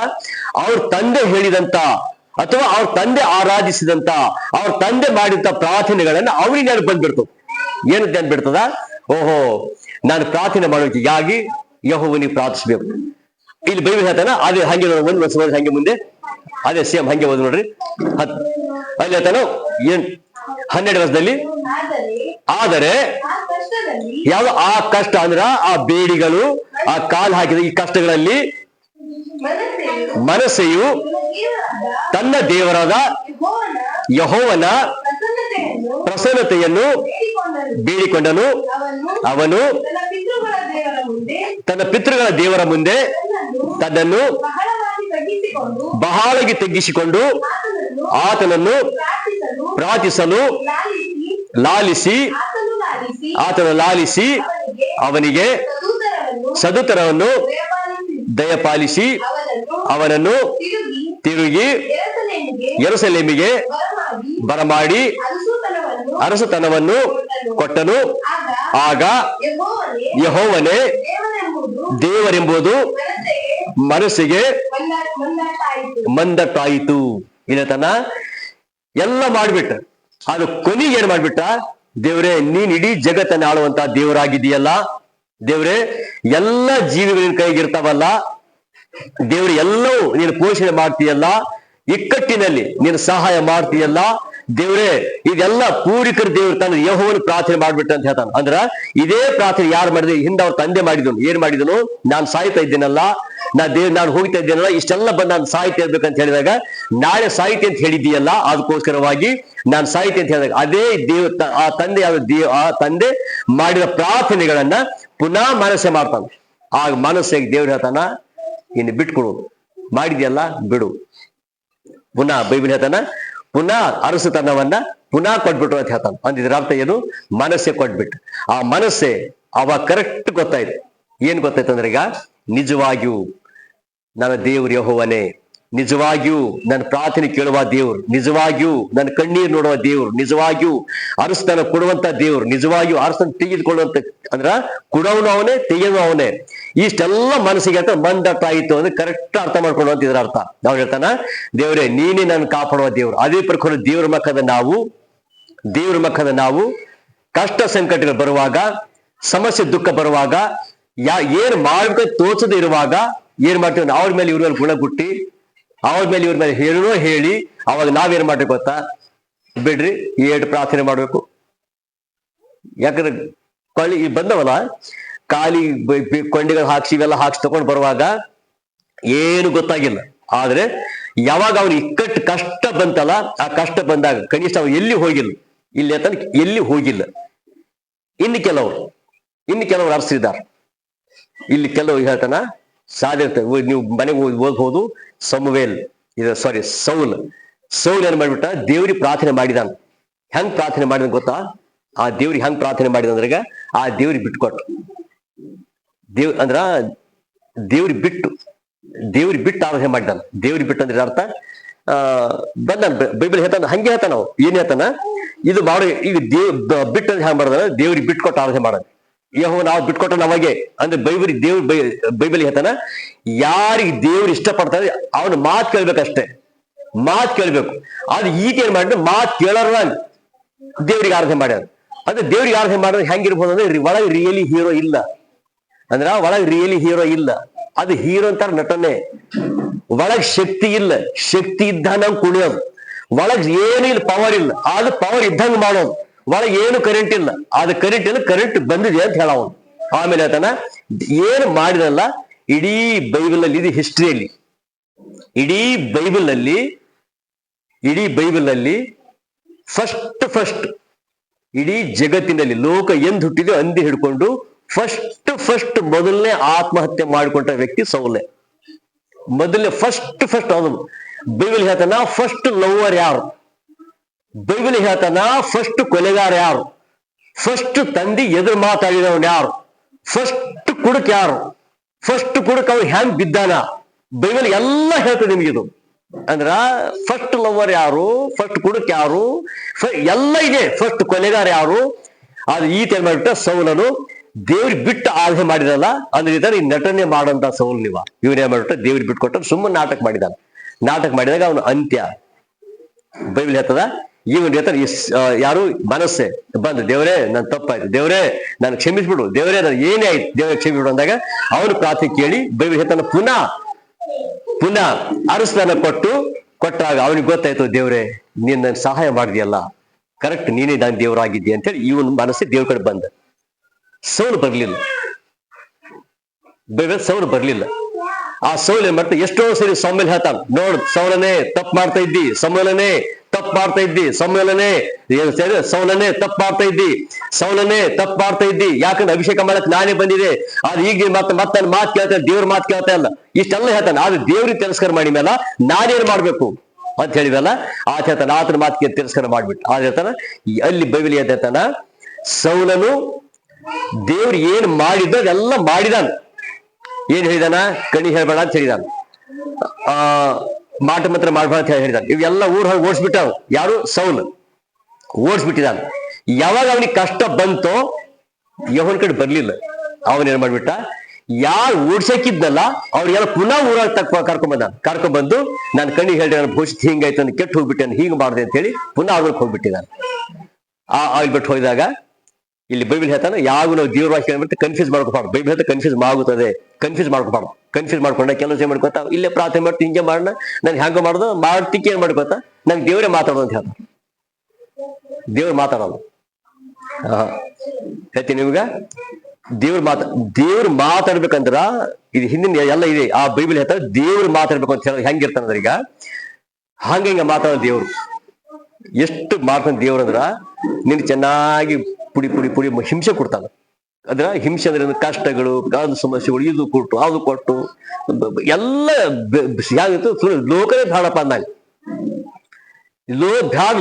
ಅವ್ರ ತಂದೆ ಹೇಳಿದಂತ ಅಥವಾ ಅವ್ರ ತಂದೆ ಆರಾಧಿಸಿದಂತ, ಅವ್ರ ತಂದೆ ಮಾಡಿದಂತ ಪ್ರಾರ್ಥನೆಗಳನ್ನ ಅವ್ರಿಗೆ ನೆನಪು ಬಂದ್ಬಿಡ್ತು. ಏನು ನೆನ್ಪಿಡ್ತದ? ಓಹೋ, ನಾನು ಪ್ರಾರ್ಥನೆ ಮಾಡೋಕೆ ಯಾಗಿ ಯೆಹೋವನಿಗೆ ಪ್ರಾರ್ಥಿಸ್ಬೇಕು. ಇಲ್ಲಿ ಬೈಬಲ್ ಹೇಳ್ತಾನ, ಅದೇ ಹಂಗೆ ಒಂದು ವರ್ಷ ಹಂಗೆ ಮುಂದೆ ಅದೇ ಸೇಮ್ ಹಂಗೆ ಓದ್ ನೋಡ್ರಿ. ಅಲ್ಲಿ ಹೇಳ್ತಾನ 12 ವರ್ಷದಲ್ಲಿ, ಆದರೆ ಯಾವ ಆ ಕಷ್ಟ ಅಂದ್ರ ಆ ಬೇಡಿಗಳು, ಆ ಕಾಲು ಹಾಕಿದ ಈ ಕಷ್ಟಗಳಲ್ಲಿ ಮನಸ್ಸೆಯು ತನ್ನ ದೇವರಾದ ಯೆಹೋವನ ಪ್ರಸನ್ನತೆಯನ್ನು ಬೇಡಿಕೊಂಡನು. ಅವನು ತನ್ನ ಪಿತೃಗಳ ದೇವರ ಮುಂದೆ ತನ್ನನ್ನು ಬಹಳವಾಗಿ ತಗ್ಗಿಸಿಕೊಂಡು ಆತನನ್ನು ಪ್ರಾರ್ಥಿಸಲು ಲಾಲಿಸಿ ಆತನು ಲಾಲಿಸಿ ಅವನಿಗೆ ಸದುತ್ತರವನ್ನು ದಯಪಾಲಿಸಿ ಅವನನ್ನು ತಿರುಗಿ ಯೆರೂಸಲೇಮಿಗೆ ಬರಮಾಡಿ ಅರಸುತನವನ್ನು ಕೊಟ್ಟನು. ಆಗ ಯೆಹೋವನೇ ದೇವರೆಂಬುದು ಮನಸ್ಸಿಗೆ ಮಂದಟ್ಟಾಯಿತು. ಇಲ್ಲತನ ಎಲ್ಲ ಮಾಡ್ಬಿಟ್ಟ, ಅದು ಕೊನೆಗೆ ಏನ್ ಮಾಡ್ಬಿಟ್ಟ, ದೇವ್ರೆ ನೀನ್ ಇಡೀ ಜಗತ್ತನ್ನ ಆಳುವಂತ ದೇವರಾಗಿದೆಯಲ್ಲ, ದೇವ್ರೆ ಎಲ್ಲ ಜೀವಿಗಳಿನ ಕೈಗಿರ್ತಾವಲ್ಲ, ದೇವ್ರೆ ಎಲ್ಲವೂ ನೀನು ಪೋಷಣೆ ಮಾಡ್ತೀಯಲ್ಲ, ಇಕ್ಕಟ್ಟಿನಲ್ಲಿ ನೀನು ಸಹಾಯ ಮಾಡ್ತೀಯಲ್ಲ ದೇವ್ರೆ, ಇದೆಲ್ಲ ಪೂರಿಕರ ದೇವ್ರು ತನ್ನ ಯೆಹೋವನ ಪ್ರಾರ್ಥನೆ ಮಾಡ್ಬಿಟ್ಟ ಅಂತ ಹೇಳ್ತಾನ. ಅಂದ್ರ ಇದೇ ಪ್ರಾರ್ಥನೆ ಯಾರು ಮಾಡಿದ್ರು? ಹಿಂದೆ ಅವ್ರ ತಂದೆ ಮಾಡಿದನು. ಏನ್ ಮಾಡಿದನು? ನಾನು ಸಾಯ್ತಾ ಇದ್ದೇನಲ್ಲ, ನಾನು ಹೋಗ್ತಾ ಇದ್ದೇನಲ್ಲ, ಇಷ್ಟೆಲ್ಲ ಬಂದು ನಾನು ಸಾಯ್ತಾ ಇರ್ಬೇಕಂತ ಹೇಳಿದಾಗ, ನಾಳೆ ಸಾಯ್ತೆ ಅಂತ ಹೇಳಿದೀಯಲ್ಲ, ಅದಕ್ಕೋಸ್ಕರವಾಗಿ ನಾನು ಸಾಯ್ತೆ ಅಂತ ಹೇಳಿದಾಗ ಅದೇ ಆ ತಂದೆ ಮಾಡಿದ ಪ್ರಾರ್ಥನೆಗಳನ್ನ ಪುನಃ ಮನಸ್ಸೆ ಮಾಡ್ತಾನೆ. ಆಗ ಮನಸ್ಸಿಗೆ ದೇವ್ರು ಹೇಳ್ತಾನ, ಇನ್ನು ಬಿಟ್ಕೊಡು, ಮಾಡಿದ್ಯಲ್ಲ ಬಿಡು. ಪುನಃ ಬೈಬಲ್ ಹೇಳ್ತಾನ, ಪುನಃ ಅರಸುತನವನ್ನ ಪುನಃ ಕೊಟ್ಬಿಟ್ರು ಅಂತ ಹೇಳ್ತಾನ. ಅಂದಿದ್ರ ಅರ್ಥ ಏನು? ಮನಸ್ಸೆ ಕೊಟ್ಬಿಟ್ಟು. ಆ ಮನಸ್ಸೆ ಅವಾಗ ಕರೆಕ್ಟ್ ಗೊತ್ತಾಯ್ತು. ಏನ್ ಗೊತ್ತಾಯ್ತು ಅಂದ್ರೆ, ಈಗ ನಿಜವಾಗಿಯೂ ನನ್ನ ದೇವ್ರು ಯೆಹೋವನೇ, ನಿಜವಾಗಿಯೂ ನನ್ನ ಪ್ರಾರ್ಥನೆ ಕೇಳುವ ದೇವ್ರು, ನಿಜವಾಗಿಯೂ ನನ್ನ ಕಣ್ಣೀರು ನೋಡುವ ದೇವ್ರು, ನಿಜವಾಗಿಯೂ ಅರಸ್ತನ ಕೊಡುವಂತ ದೇವ್ರು, ನಿಜವಾಗಿಯೂ ಅರಸ್ತನ ತೆಗೆದುಕೊಳ್ಳುವಂತ ಅಂದ್ರ ಕೊಡವನು ಅವನೇ, ತೆಗೆಯೋನು ಅವನೇ. ಇಷ್ಟೆಲ್ಲ ಮನಸ್ಸಿಗೆ ಅಂತ ಮಂದಟ್ಟಾಯಿತು ಅಂದ್ರೆ ಕರೆಕ್ಟ್ ಅರ್ಥ ಮಾಡ್ಕೊಂಡು ಅಂತ ಇದ್ರ ಅರ್ಥ. ನಾವು ಹೇಳ್ತಾನ, ದೇವ್ರೆ ನೀನೇ ನನ್ನ ಕಾಪಾಡುವ ದೇವ್ರು. ಅದೇ ಪ್ರಕಾರ ದೇವ್ರ ಮಕ್ಕದ ನಾವು ಕಷ್ಟ ಸಂಕಟಗಳು ಬರುವಾಗ, ಸಮಸ್ಯೆ ದುಃಖ ಬರುವಾಗ, ಏನ್ ಮಾಡ್ಬೇಕು ತೋಚದೆ ಇರುವಾಗ ಏನ್ ಮಾಡ್ತೀವಿ? ಅವ್ರ ಮೇಲೆ ಇವ್ರ ಮೇಲೆ ಗುಣಗುಟ್ಟಿ, ಅವ್ರ ಮೇಲೆ ಇವ್ರ ಮೇಲೆ ಹೇಳಿ ಅವಾಗ ನಾವೇನ್ ಮಾಡ್ಬೇಕು ಗೊತ್ತಾ? ಬಿಡ್ರಿ, ಏಟು ಪ್ರಾರ್ಥನೆ ಮಾಡ್ಬೇಕು. ಯಾಕಂದ್ರೆ ಈ ಬಂದವಲ್ಲ, ಖಾಲಿ ಕೊಂಡಿಗಳು ಹಾಕ್ಸಿ ಇವೆಲ್ಲ ಹಾಕ್ಸಿ ತಗೊಂಡು ಬರುವಾಗ ಏನು ಗೊತ್ತಾಗಿಲ್ಲ. ಆದ್ರೆ ಯಾವಾಗ ಅವ್ನು ಇಕ್ಕಟ್ಟು ಕಷ್ಟ ಬಂತಲ್ಲ, ಆ ಕಷ್ಟ ಬಂದಾಗ ಕನಿಷ್ಠ ಅವ್ನು ಎಲ್ಲಿ ಹೋಗಿಲ್ಲ, ಇಲ್ಲಿ ತನಕ ಎಲ್ಲಿ ಹೋಗಿಲ್ಲ. ಇನ್ನು ಕೆಲವರು ಅರ್ಸಿದ್ದಾರೆ. ಇಲ್ಲಿ ಕೆಲವು ಹೇಳ್ತಾನ, ಸಾಧ್ಯತೆ ನೀವು ಮನೆಗೆ ಓದ್ಬೋದು, ಸೌಲ್ ಏನ್ ಮಾಡ್ಬಿಟ್ಟ? ದೇವ್ರಿಗೆ ಪ್ರಾರ್ಥನೆ ಮಾಡಿದಾನ. ಹೆಂಗ್ ಪ್ರಾರ್ಥನೆ ಮಾಡಿದ ಗೊತ್ತಾ? ಆ ದೇವ್ರಿಗೆ ಹೆಂಗ್ ಪ್ರಾರ್ಥನೆ ಮಾಡಿದಂದ್ರಾಗ ಆ ದೇವ್ರಿಗೆ ಬಿಟ್ಕೊಟ್ರು. ದೇವ್ರಿಗೆ ಬಿಟ್ಟು ಆರಾಧನೆ ಮಾಡಿದಾನ. ದೇವ್ರಿಗೆ ಬಿಟ್ಟು ಅಂದ್ರೆ ಅರ್ಥ ಬಂದಾನ. ಬೈಬಲ್ ಹೇಳ್ತಾನ, ಹಂಗೆ ಹೇಳ್ತಾನ. ನಾವು ಏನ್ ಹೇಳ್ತಾನ, ಇದು ಮಾಡೋ ಈಗ ಬಿಟ್ಟು ಹೆಂಗ್ ಮಾಡೋದ? ದೇವ್ರಿಗೆ ಬಿಟ್ಕೊಟ್ಟು ಆರಾಧನೆ ಮಾಡೋದು. ನಾವು ಬಿಟ್ಕೊಟ್ಟ ನಮಗೆ ಅಂದ್ರೆ ಬೈಬಲ್ ಹೇಳ್ತಾನ, ಯಾರಿಗೆ ದೇವ್ರು ಇಷ್ಟಪಡ್ತಾರೆ ಅವನು ಮಾತು ಕೇಳ್ಬೇಕಷ್ಟೇ, ಮಾತು ಕೇಳ್ಬೇಕು. ಆದ್ರೆ ಈತ ಏನ್ ಮಾಡಿದ್ರೆ ಮಾತು ಕೇಳೋರ ದೇವ್ರಿಗೆ ಆರಾಧನೆ ಮಾಡ್ಯಾರ. ಅಂದ್ರೆ ದೇವ್ರಿಗೆ ಆರಾಧನೆ ಮಾಡೋದು ಹೆಂಗಿರ್ಬೋದು ಅಂದ್ರೆ, ಒಳಗೆ ರಿಯಲಿ ಹೀರೋ ಇಲ್ಲ. ಒಳಗೆ ರಿಯಲಿ ಹೀರೋ ಇಲ್ಲ, ಅದು ಹೀರೋ ಅಂತಾರ ನಟನೆ. ಒಳಗ್ ಶಕ್ತಿ ಇಲ್ಲ, ಶಕ್ತಿ ಇದ್ದಂಗ ಕುಣಿಯೋದು. ಒಳಗ್ ಏನು ಇಲ್ಲ, ಪವರ್ ಇಲ್ಲ, ಅದು ಪವರ್ ಇದ್ದಂಗ ಮಾಡೋದು. ಒಳಗೆ ಏನು ಕರೆಂಟ್ ಇಲ್ಲ, ಅದು ಕರೆಂಟ್ ಇಲ್ಲ, ಕರೆಂಟ್ ಬಂದಿದೆ ಅಂತ ಹೇಳೋನು. ಆಮೇಲೆ ಆತನ ಏನು ಮಾಡಿದಲ್ಲ, ಇಡೀ ಬೈಬಲ್ ಅಲ್ಲಿ, ಇದು ಹಿಸ್ಟ್ರಿಯಲ್ಲಿ, ಇಡೀ ಬೈಬಲ್ ಅಲ್ಲಿ ಫಸ್ಟ್ ಇಡೀ ಜಗತ್ತಿನಲ್ಲಿ ಲೋಕ ಎಂದು ಹುಟ್ಟಿದೆ ಅಂದಿ ಹಿಡ್ಕೊಂಡು ಫಸ್ಟ್ ಮೊದಲನೇ ಆತ್ಮಹತ್ಯೆ ಮಾಡಿಕೊಂಡ ವ್ಯಕ್ತಿ ಸೌಲೆ. ಮೊದಲನೇ ಫಸ್ಟ್ ಅವನು. ಬೈಬಲ್ ಹೇಳ್ತಾನ, ಫಸ್ಟ್ ಲವರ್ ಯಾರು? ಬೈಬಲ್ ಹೇಳ್ತಾನ, ಫಸ್ಟ್ ಕೊಲೆಗಾರ ಯಾರು? ಫಸ್ಟ್ ತಂದಿ ಎದುರು ಮಾತಾಡಿದವನ್ ಯಾರು? ಫಸ್ಟ್ ಕುಡುಕ್ ಯಾರು? ಫಸ್ಟ್ ಕುಡುಕ್ ಅವ್ನು ಹೆಂಗ್ ಬಿದ್ದಾನ? ಬೈಬಲ್ ಎಲ್ಲ ಹೇಳ್ತದೆ ನಿಮ್ಗಿದು. ಅಂದ್ರ ಫಸ್ಟ್ ಲವರ್ ಯಾರು, ಫಸ್ಟ್ ಕುಡುಕ್ ಯಾರು, ಎಲ್ಲ ಇದೆ. ಫಸ್ಟ್ ಕೊಲೆಗಾರ ಯಾರು? ಅದು ಈತ ಏನ್ ಮಾಡ್ಬಿಟ್ಟ, ಸೌಲನು ದೇವ್ರಿಗೆ ಬಿಟ್ಟು ಆರಾಧನೆ ಮಾಡಿದಲ್ಲ, ಅಂದ್ರೆ ಈ ನಟನೆ ಮಾಡಂತ ಸೌಲ್ ಇವನೇ ಮಾಡ್ಬಿಟ್ಟ, ದೇವ್ರಿಗೆ ಬಿಟ್ಕೊಟ್ಟ ಸುಮ್ಮನೆ ನಾಟಕ ಮಾಡಿದಾನ. ನಾಟಕ ಮಾಡಿದಾಗ ಅವನು ಅಂತ್ಯ. ಬೈಬಲ್ ಹೇಳ್ತದ, ಇವನ್ ಹೇಳ್ತಾನೆ, ಯಾರು ಮನಸ್ಸೆ ಬಂದು, ದೇವರೇ ನನ್ ತಪ್ಪಾಯ್ತು, ದೇವರೇ ನಾನು ಕ್ಷಮಿಸ್ಬಿಡು, ದೇವರೇ ನಾನು ಏನೇ ಆಯ್ತು, ದೇವರೇ ಕ್ಷಮಿಸ್ಬಿಡು ಅಂದಾಗ ಅವನು ಪ್ರಾರ್ಥನೆ ಕೇಳಿ ಬೈಬಲ್ ಹೇಳ್ತಾನ, ಪುನಃ ಅರಸನ ಕೊಟ್ಟಾಗ ಅವನಿಗೆ ಗೊತ್ತಾಯ್ತು, ದೇವ್ರೆ ನೀನ್ ನನ್ ಸಹಾಯ ಮಾಡಿದ್ಯಲ್ಲ, ಕರೆಕ್ಟ್ ನೀನೇ ನಾನು ದೇವರಾಗಿದ್ದೆ ಅಂತೇಳಿ ಇವನ್ ಮನಸ್ಸೆ ದೇವ್ರ ಕಡೆ ಬಂದ. ಸೌಲು ಬರ್ಲಿಲ್ಲ. ಬೈಬಲ್ ಸೌಲು ಬರ್ಲಿಲ್ಲ. ಆ ಸೌಲ್ ಏನ್ ಮಾಡ್ತಾ, ಎಷ್ಟೋ ಸರಿ ಸೌಮೇಲ್ ಹೇಳ್ತಾನ, ನೋಡ್ ಸೌಲನೇ ತಪ್ಪು ಮಾಡ್ತಾ ಇದ್ದಿ, ಸಮೂಲನೇ ತಪ್ಪು ಮಾಡ್ತಾ ಇದ್ದಿ, ಸೌಲನೇ ತಪ್ಪು ಮಾಡ್ತಾ ಇದ್ದಿ, ಸೌಲನೇ ತಪ್ಪು ಮಾಡ್ತಾ ಇದ್ದಿ, ಯಾಕಂದ್ರೆ ಅಭಿಷೇಕ ಮಾಡಕ್ ನಾನೇ ಬಂದಿದೆ. ಆದ್ರೆ ಈಗ ಮತ್ತೆ ಮಾತು ಕೇಳ್ತಾನೆ, ದೇವ್ರ ಮಾತು ಕೇಳ್ತಾ ಇಲ್ಲ, ಇಷ್ಟೆಲ್ಲ ಹೇಳ್ತಾನೆ. ಆದ್ರೆ ದೇವ್ರಿಗೆ ತಿರಸ್ಕಾರ ಮಾಡಿ ಮೇಲೆ ನಾನೇನ್ ಮಾಡ್ಬೇಕು ಅಂತ ಹೇಳಿದಲ್ಲ, ಆತ ಹೇಳ್ತಾನ ಆತನ ಮಾತಿಗೆ ತಿರಸ್ಕಾರ ಮಾಡ್ಬಿಟ್ಟು ಆದ್ರೆ ಹೇಳ್ತಾನ ಅಲ್ಲಿ ಬೈಬಲ್ ಹೇಳ್ತಾನ, ಸೌಲನು ದೇವ್ರು ಏನ್ ಮಾಡಿದ್ದ ಅದೆಲ್ಲ ಮಾಡಿದಾನ. ಏನ್ ಹೇಳಿದಾನ? ಕಣಿ ಹೇಳ್ಬೇಡ ಅಂತ ಹೇಳಿದಾನ, ಮಾಟ ಮಂತ್ರ ಮಾಡ್ಬೇಡ ಅಂತ ಹೇಳಿದಾನ. ಇವೆಲ್ಲ ಊರ್ ಹೊರಗೆ ಓಡಿಸ್ಬಿಟ್ಟಾವ. ಯಾರು? ಸೌಲ್ ಓಡಿಸ್ಬಿಟ್ಟಿದಾನ. ಯಾವಾಗ ಅವನಿಗೆ ಕಷ್ಟ ಬಂತೋ ಯೆಹೋವನ ಕಡೆ ಬರ್ಲಿಲ್ಲ. ಅವನೇನ್ ಮಾಡ್ಬಿಟ್ಟ, ಯಾರು ಓಡ್ಸಕ್ಕಿದ್ನಲ್ಲ ಅವ್ರಿಗೆಲ್ಲ ಪುನಃ ಊರಾಗ ಕರ್ಕೊಂಡ್ಬಂದು ನಾನು ಕಣ್ಣಿಗೆ ಹೇಳಿ ನಾನು ಭವಿಷ್ಯ ಹಿಂಗಾಯ್ತು, ನಾನು ಕೆಟ್ಟು ಹೋಗ್ಬಿಟ್ಟೆ, ಹಿಂಗ್ ಮಾಡಿದೆ ಅಂತ ಹೇಳಿ ಪುನಃ ಅವ್ರಿಗೆ ಹೋಗ್ಬಿಟ್ಟಿದ್ದಾನೆ. ಬಿಟ್ಟು ಹೋಗಿದಾಗ ಇಲ್ಲಿ ಬೈಬಲ್ ಹೇಳ್ತಾನೆ, ಯಾವ ನಾವು ದೇವ್ರ ವಾಕ್ಯ ಹೇಳ್ಬಿಟ್ಟು ಕನ್ಫ್ಯೂಸ್ ಮಾಡ್ಕೋಬಾರ್ದು. ಬೈಬಲ್ ಹೇಳ್ತಾ ಕನ್ಫ್ಯೂಸ್ ಆಗುತ್ತದೆ, ಕನ್ಫ್ಯೂಸ್ ಮಾಡ್ಕೋಬಾರ್ದು. ಕನ್ಫ್ಯೂಸ್ ಮಾಡ್ಕೊಂಡ ಕೆಲಸ ಏನ್ ಮಾಡ್ಕೋತಾ, ಇಲ್ಲೇ ಪ್ರಾರ್ಥನೆ ಮಾಡ್ತಿ, ಹಿಂಗೆ ಮಾಡೋಣ, ನನ್ ಹೆಂಗ ಮಾಡುದು ಮಾಡ್ತಿಕ್ಕೆ ಏನ್ ಮಾಡ್ಕೋತಾ, ನಂಗೆ ದೇವರೇ ಮಾತಾಡೋದು ಅಂತ ಹೇಳ್ತಾರೆ. ದೇವ್ರು ಮಾತಾಡೋದು ಹೇಳ್ತೀನಿ ನಿಮ್ಗ. ದೇವ್ರು ಮಾತಾಡ್ಬೇಕಂದ್ರ ಇದು ಹಿಂದಿನ ಎಲ್ಲ ಇದೆ. ಆ ಬೈಬಲ್ ಹೇಳ್ತಾರೆ ದೇವ್ರು ಮಾತಾಡ್ಬೇಕು ಅಂತ ಹೇಳೋದು ಹೆಂಗಿರ್ತಾನಂದ್ರ, ಈಗ ಹಂಗ ಮಾತಾಡೋದು ದೇವ್ರು. ಎಷ್ಟು ಮಾಡ್ತಾನೆ ದೇವ್ರ ಅಂದ್ರ, ನಿನ್ ಚೆನ್ನಾಗಿ ಪುಡಿ ಪುಡಿ ಪುಡಿ ಹಿಂಸೆ ಕೊಡ್ತಾನ. ಅದ್ರ ಹಿಂಸೆ ಅಂದ್ರೆ ಕಷ್ಟಗಳು, ಅದು ಸಮಸ್ಯೆಗಳು, ಇದು ಕೊಟ್ಟು ಅದು ಕೊಟ್ಟು ಎಲ್ಲ ಲೋಕನೇ ಬೇಡಪ್ಪ ಅಂದಾಗ,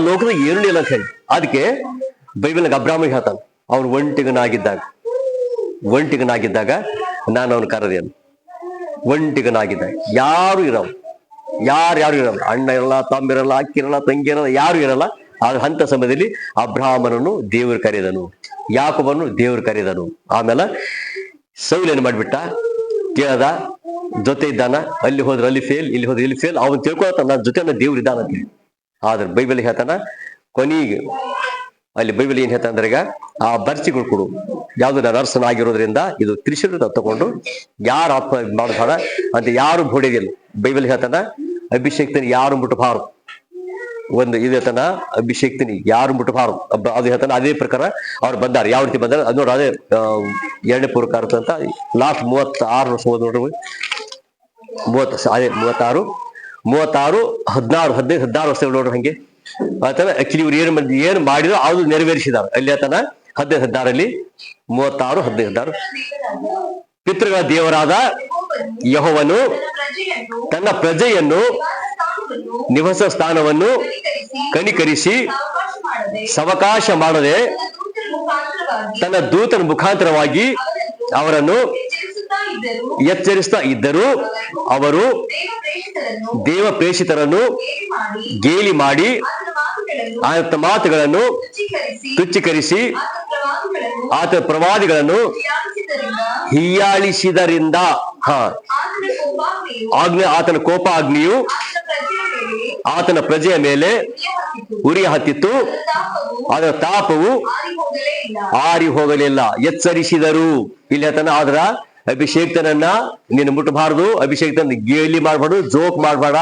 ಲೋಕದ ಏನು ಇಲ್ಲ ಅಂತ ಹೇಳಿ. ಅದಕ್ಕೆ ಬೈಬಲ್ನಾಗ ಅಬ್ರಾಹ್ಮನಿಗೆ ಹೇಳ್ತಾನ, ಅವ್ನು ಒಂಟಿಗನಾಗಿದ್ದಾಗ ನಾನು ಅವನು ಕರೆದೇನು. ಒಂಟಿಗನಾಗಿದ್ದಾಗ ಯಾರು ಇರಲ್ಲ, ಯಾರು ಇರಲ್ಲ, ಅಣ್ಣ ಇರಲ್ಲ, ತಮ್ಮ ಇರಲ್ಲ, ಅಕ್ಕಿ ಇರಲ್ಲ, ತಂಗಿ ಇರಲ್ಲ, ಯಾರು ಇರಲ್ಲ. ಆದ್ರೆ ಅಂತ ಸಮಯದಲ್ಲಿ ಅಬ್ರಾಹ್ಮನನ್ನು ದೇವರು ಕರೆದನು, ಯಾಕೋಬನ್ನು ದೇವರು ಕರೆದನು. ಆಮೇಲೆ ಸೌಲ್ ಏನ್ ಮಾಡ್ಬಿಟ್ಟ, ಕೇಳದ, ಜೊತೆ ಇದ್ದಾನ, ಅಲ್ಲಿ ಹೋದ್ರೆ ಅಲ್ಲಿ ಫೇಲ್, ಇಲ್ಲಿ ಹೋದ್ರೆ ಇಲ್ಲಿ ಫೇಲ್, ಅವನ್ ತಿಳ್ಕೊಳ್ತಾನ ನನ್ನ ಜೊತೆ ದೇವ್ರು ಇದ್ದಾನ ಅಂತ ಹೇಳಿ. ಆದ್ರೆ ಬೈಬಲ್ ಹೇಳ್ತಾನ ಕೊನೆಗೆ, ಅಲ್ಲಿ ಬೈಬಲ್ ಏನ್ ಹೇಳ್ತಾನಂದ್ರೆ, ಈಗ ಆ ಬರ್ಚಿಗಳು ಕೊಡು, ಯಾವ್ದು ನರ್ಸನಾಗಿರೋದ್ರಿಂದ ಇದು ತ್ರಿಶೂಲ ತಗೊಂಡು ಯಾರು ಆತ್ಮ ಮಾಡಬೇಡ ಅಂತ ಯಾರು ಹೊಡೆದಿಲ್ಲ. ಬೈಬಲ್ ಹೇಳ್ತಾನ ಅಭಿಷೇಕ್ತನ ಯಾರು ಮುಟ್ಟಬಾರದು. ಒಂದು ಇದು ಹೇಳ್ತಾನ, ಅಭಿಷೇಕ್ತನಿ ಯಾರು ಮುಟ್ಟಬಾರದು. ಅದು ಹೇಳ್ತಾನ. ಅದೇ ಪ್ರಕಾರ ಅವ್ರು ಬಂದಾರ. ಯಾವ ರೀತಿ ಬಂದಾರ ಅದು ನೋಡಿ. ಅದೇ 2ನೇ ಪೂರ್ವಕಾಲ ಅಂತ ಲಾಸ್ಟ್ 36 ವರ್ಷ ಹೋದ್ ನೋಡ್ರಿ, 16 ವರ್ಷ ನೋಡ್ರಿ. ಹಂಗೆ ಆತನ ಆಕ್ಚುಲಿ ಇವ್ರು ಏನು ಮಾಡಿದ್ರು ಅದು ನೆರವೇರಿಸಿದಾರ. ಅಲ್ಲಿ ಆತನ 16 36 ಪಿತೃಗಳ ದೇವರಾದ ಯೆಹೋವನು ತನ್ನ ಪ್ರಜೆಯನ್ನು ನಿವಾಸ ಸ್ಥಾನವನ್ನು ಕನಿಕರಿಸಿ ಸವಕಾಶ ಮಾಡದೆ ತನ್ನ ದೂತನ ಮುಖಾಂತರವಾಗಿ ಅವರನ್ನು ಎಚ್ಚರಿಸ್ತಾ ಇದ್ದರು. ಅವರು ದೇವ ಪ್ರೇಷಿತರನ್ನು ಗೇಲಿ ಮಾಡಿ ಆತ ಮಾತುಗಳನ್ನು ತುಚ್ಛೀಕರಿಸಿ ಆತ ಪ್ರವಾದಿಗಳನ್ನು ಹೀಯಾಳಿಸಿದರಿಂದ ಆತನ ಕೋಪ ಆಗ್ನಿಯು ಆತನ ಪ್ರಜೆಯ ಮೇಲೆ ಉರಿ ಹತ್ತಿತ್ತು, ಅದರ ತಾಪವು ಆರಿ ಹೋಗಲಿಲ್ಲ. ಎಚ್ಚರಿಸಿದರು. ಇಲ್ಲಿ ಆತನ ಆದ್ರ ಅಭಿಷೇಕ್ತನನ್ನ ನೀನು ಮುಟ್ಟಬಾರ್ದು, ಅಭಿಷೇಕ್ತನ ಗೇಲಿ ಮಾಡ್ಬಾರ್ದು, ಜೋಕ್ ಮಾಡ್ಬೇಡ.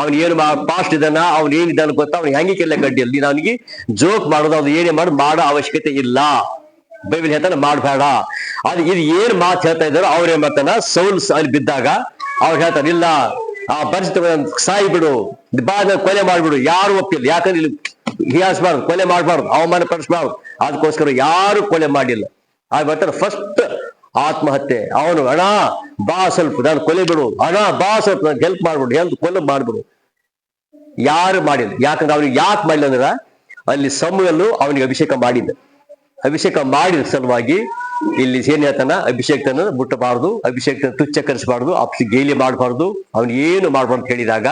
ಅವ್ನು ಏನು ಪಾಸ್ಟ್ ಇದನ್ನ, ಅವ್ನು ಏನಿದ್ದಾನ ಗೊತ್ತಾ, ಅವ್ನು ಹೆಂಗೆ ಕೆಲ್ಲ ಗಡ್ಡಿಯಲ್ಲಿ ನೀನು ಅವನಿಗೆ ಜೋಕ್ ಮಾಡೋದು, ಅವ್ನು ಏನೇ ಮಾಡೋ ಅವಶ್ಯಕತೆ ಇಲ್ಲ. ಬೈಬಲ್ ಹೇಳ್ತಾನೆ ಮಾಡ್ಬೇಡ. ಅದು ಇದು ಏನ್ ಮಾತು ಹೇಳ್ತಾ ಇದ್ದಾರೋ ಅವ್ರೇನ್ ಮಾಡ್ತಾನ, ಸೌಲ್ ಅಲ್ಲಿ ಬಿದ್ದಾಗ ಅವ್ರು ಹೇಳ್ತಾನೆ, ಇಲ್ಲ ಆ ಪರಿಸ್ಥಿತಿ ಸಾಯಿ ಬಿಡು, ಕೊಲೆ ಮಾಡ್ಬಿಡು. ಯಾರು ಒಪ್ಪಿಲ್ಲ, ಯಾಕಂದ್ರೆ ಇಲ್ಲಿ ಹೀಯಾಸ್ಬಾರ್ದು, ಕೊಲೆ ಮಾಡ್ಬಾರ್ದು, ಅವಮಾನ ಪಡಿಸ್ಬಾರ್ದು. ಅದಕ್ಕೋಸ್ಕರ ಯಾರು ಕೊಲೆ ಮಾಡಿಲ್ಲ. ಆಗ ಬರ್ತಾರೆ ಫಸ್ಟ್ ಆತ್ಮಹತ್ಯೆ. ಅವನು ಅಣ್ಣ ಬಾ ಸ್ವಲ್ಪ ನಾನು ಕೊಲೆ ಬಿಡು, ಅಣ್ಣ ಬಾ ಸ್ವಲ್ಪ ನಾನು ಹೆಲ್ಪ್ ಮಾಡ್ಬಿಡು, ಕೊಲೆ ಮಾಡ್ಬಿಡು. ಯಾರು ಮಾಡಿಲ್ಲ. ಯಾಕಂದ್ರೆ ಅವ್ನಿಗೆ ಯಾಕೆ ಮಾಡಿಲ್ಲ ಅಂದ್ರ, ಅಲ್ಲಿ ಸಮೂಹಲ್ಲೂ ಅವನಿಗೆ ಅಭಿಷೇಕ ಮಾಡಿದ್ದ. ಅಭಿಷೇಕ ಮಾಡಿದ ಸಲುವಾಗಿ ಇಲ್ಲಿ ಏನ್ ಹೇಳ್ತಾನ, ಅಭಿಷೇಕ್ತನ ಮುಟ್ಟಬಾರ್ದು, ಅಭಿಷೇಕ್ತನ ತುಚ್ಛಕರಿಸಬಾರ್ದು, ಗೇಲಿ ಮಾಡಬಾರ್ದು, ಅವನು ಏನು ಮಾಡ್ಬಾರ್ದು ಹೇಳಿದಾಗ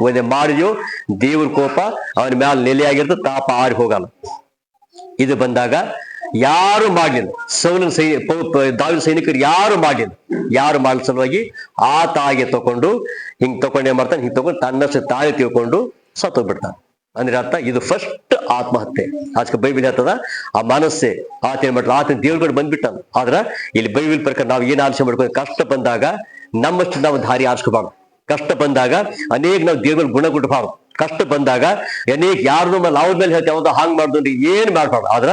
ಒಂದೇ ಮಾಡಿದ್ಯೋ ದೇವ್ರ ಕೋಪ ಅವನ ಮ್ಯಾಲ ನೆಲೆಯಾಗಿರ್ತದೆ, ತಾಪ ಆರಿ ಹೋಗಲ್ಲ. ಇದು ಬಂದಾಗ ಯಾರು ಮಾಡ್ಲಿಲ್ಲ. ಸೌಲನ ದಾವಿದ ಸೈನಿಕರು ಯಾರು ಮಾಡಿದ ಸಲುವಾಗಿ ಆತ ಹಾಗೆ ತಕೊಂಡು ಹಿಂಗ್ ತಗೊಂಡು ಏನ್ ಮಾಡ್ತಾನೆ, ಹಿಂಗ್ ತಗೊಂಡು ತನ್ನಷ್ಟು ತಾನೇ ತಿಳ್ಕೊಂಡು ಸತ್ತೋಗ್ಬಿಡ್ತಾನೆ. ಅಂದ್ರೆ ಅರ್ಥ ಇದು ಫಸ್ಟ್ ಆತ್ಮಹತ್ಯೆ. ಅದಕ್ಕೆ ಬೈಬಲ್ ಹೇಳ್ತದ ಆ ಮನಸ್ಸೆ ಆತ ಏನ್ ಮಾಡ್ತಾನೆ, ಆತನ ದೇವ್ರುಗಳು ಬಂದ್ಬಿಟ್ಟಾನ. ಆದ್ರ ಇಲ್ಲಿ ಬೈಬಲ್ ಪ್ರಕಾರ ನಾವು ಏನ್ ಆಲೋಚನೆ ಮಾಡ್ಕೊಂಡು, ಕಷ್ಟ ಬಂದಾಗ ನಮ್ಮಷ್ಟು ನಾವು ದಾರಿ ಆರಿಸ್ಕೋಬಾರ್ದು. ಕಷ್ಟ ಬಂದಾಗ ಅನೇಕ ನಾವು ದೇವ್ರ ಗುಣ ಕೊಡಬಾರ್ದು. ಕಷ್ಟ ಬಂದಾಗ ಅನೇಕ ಯಾರನ್ನೂ ಅವ್ರ ಮೇಲೆ ಹೇಳ್ತೇವೆ ಯಾವ್ದೋ ಹಾಂಗ್ ಮಾಡ್ದು ಅಂದ್ರೆ ಏನ್ ಮಾಡ್ಬಾರ್ದು. ಆದ್ರ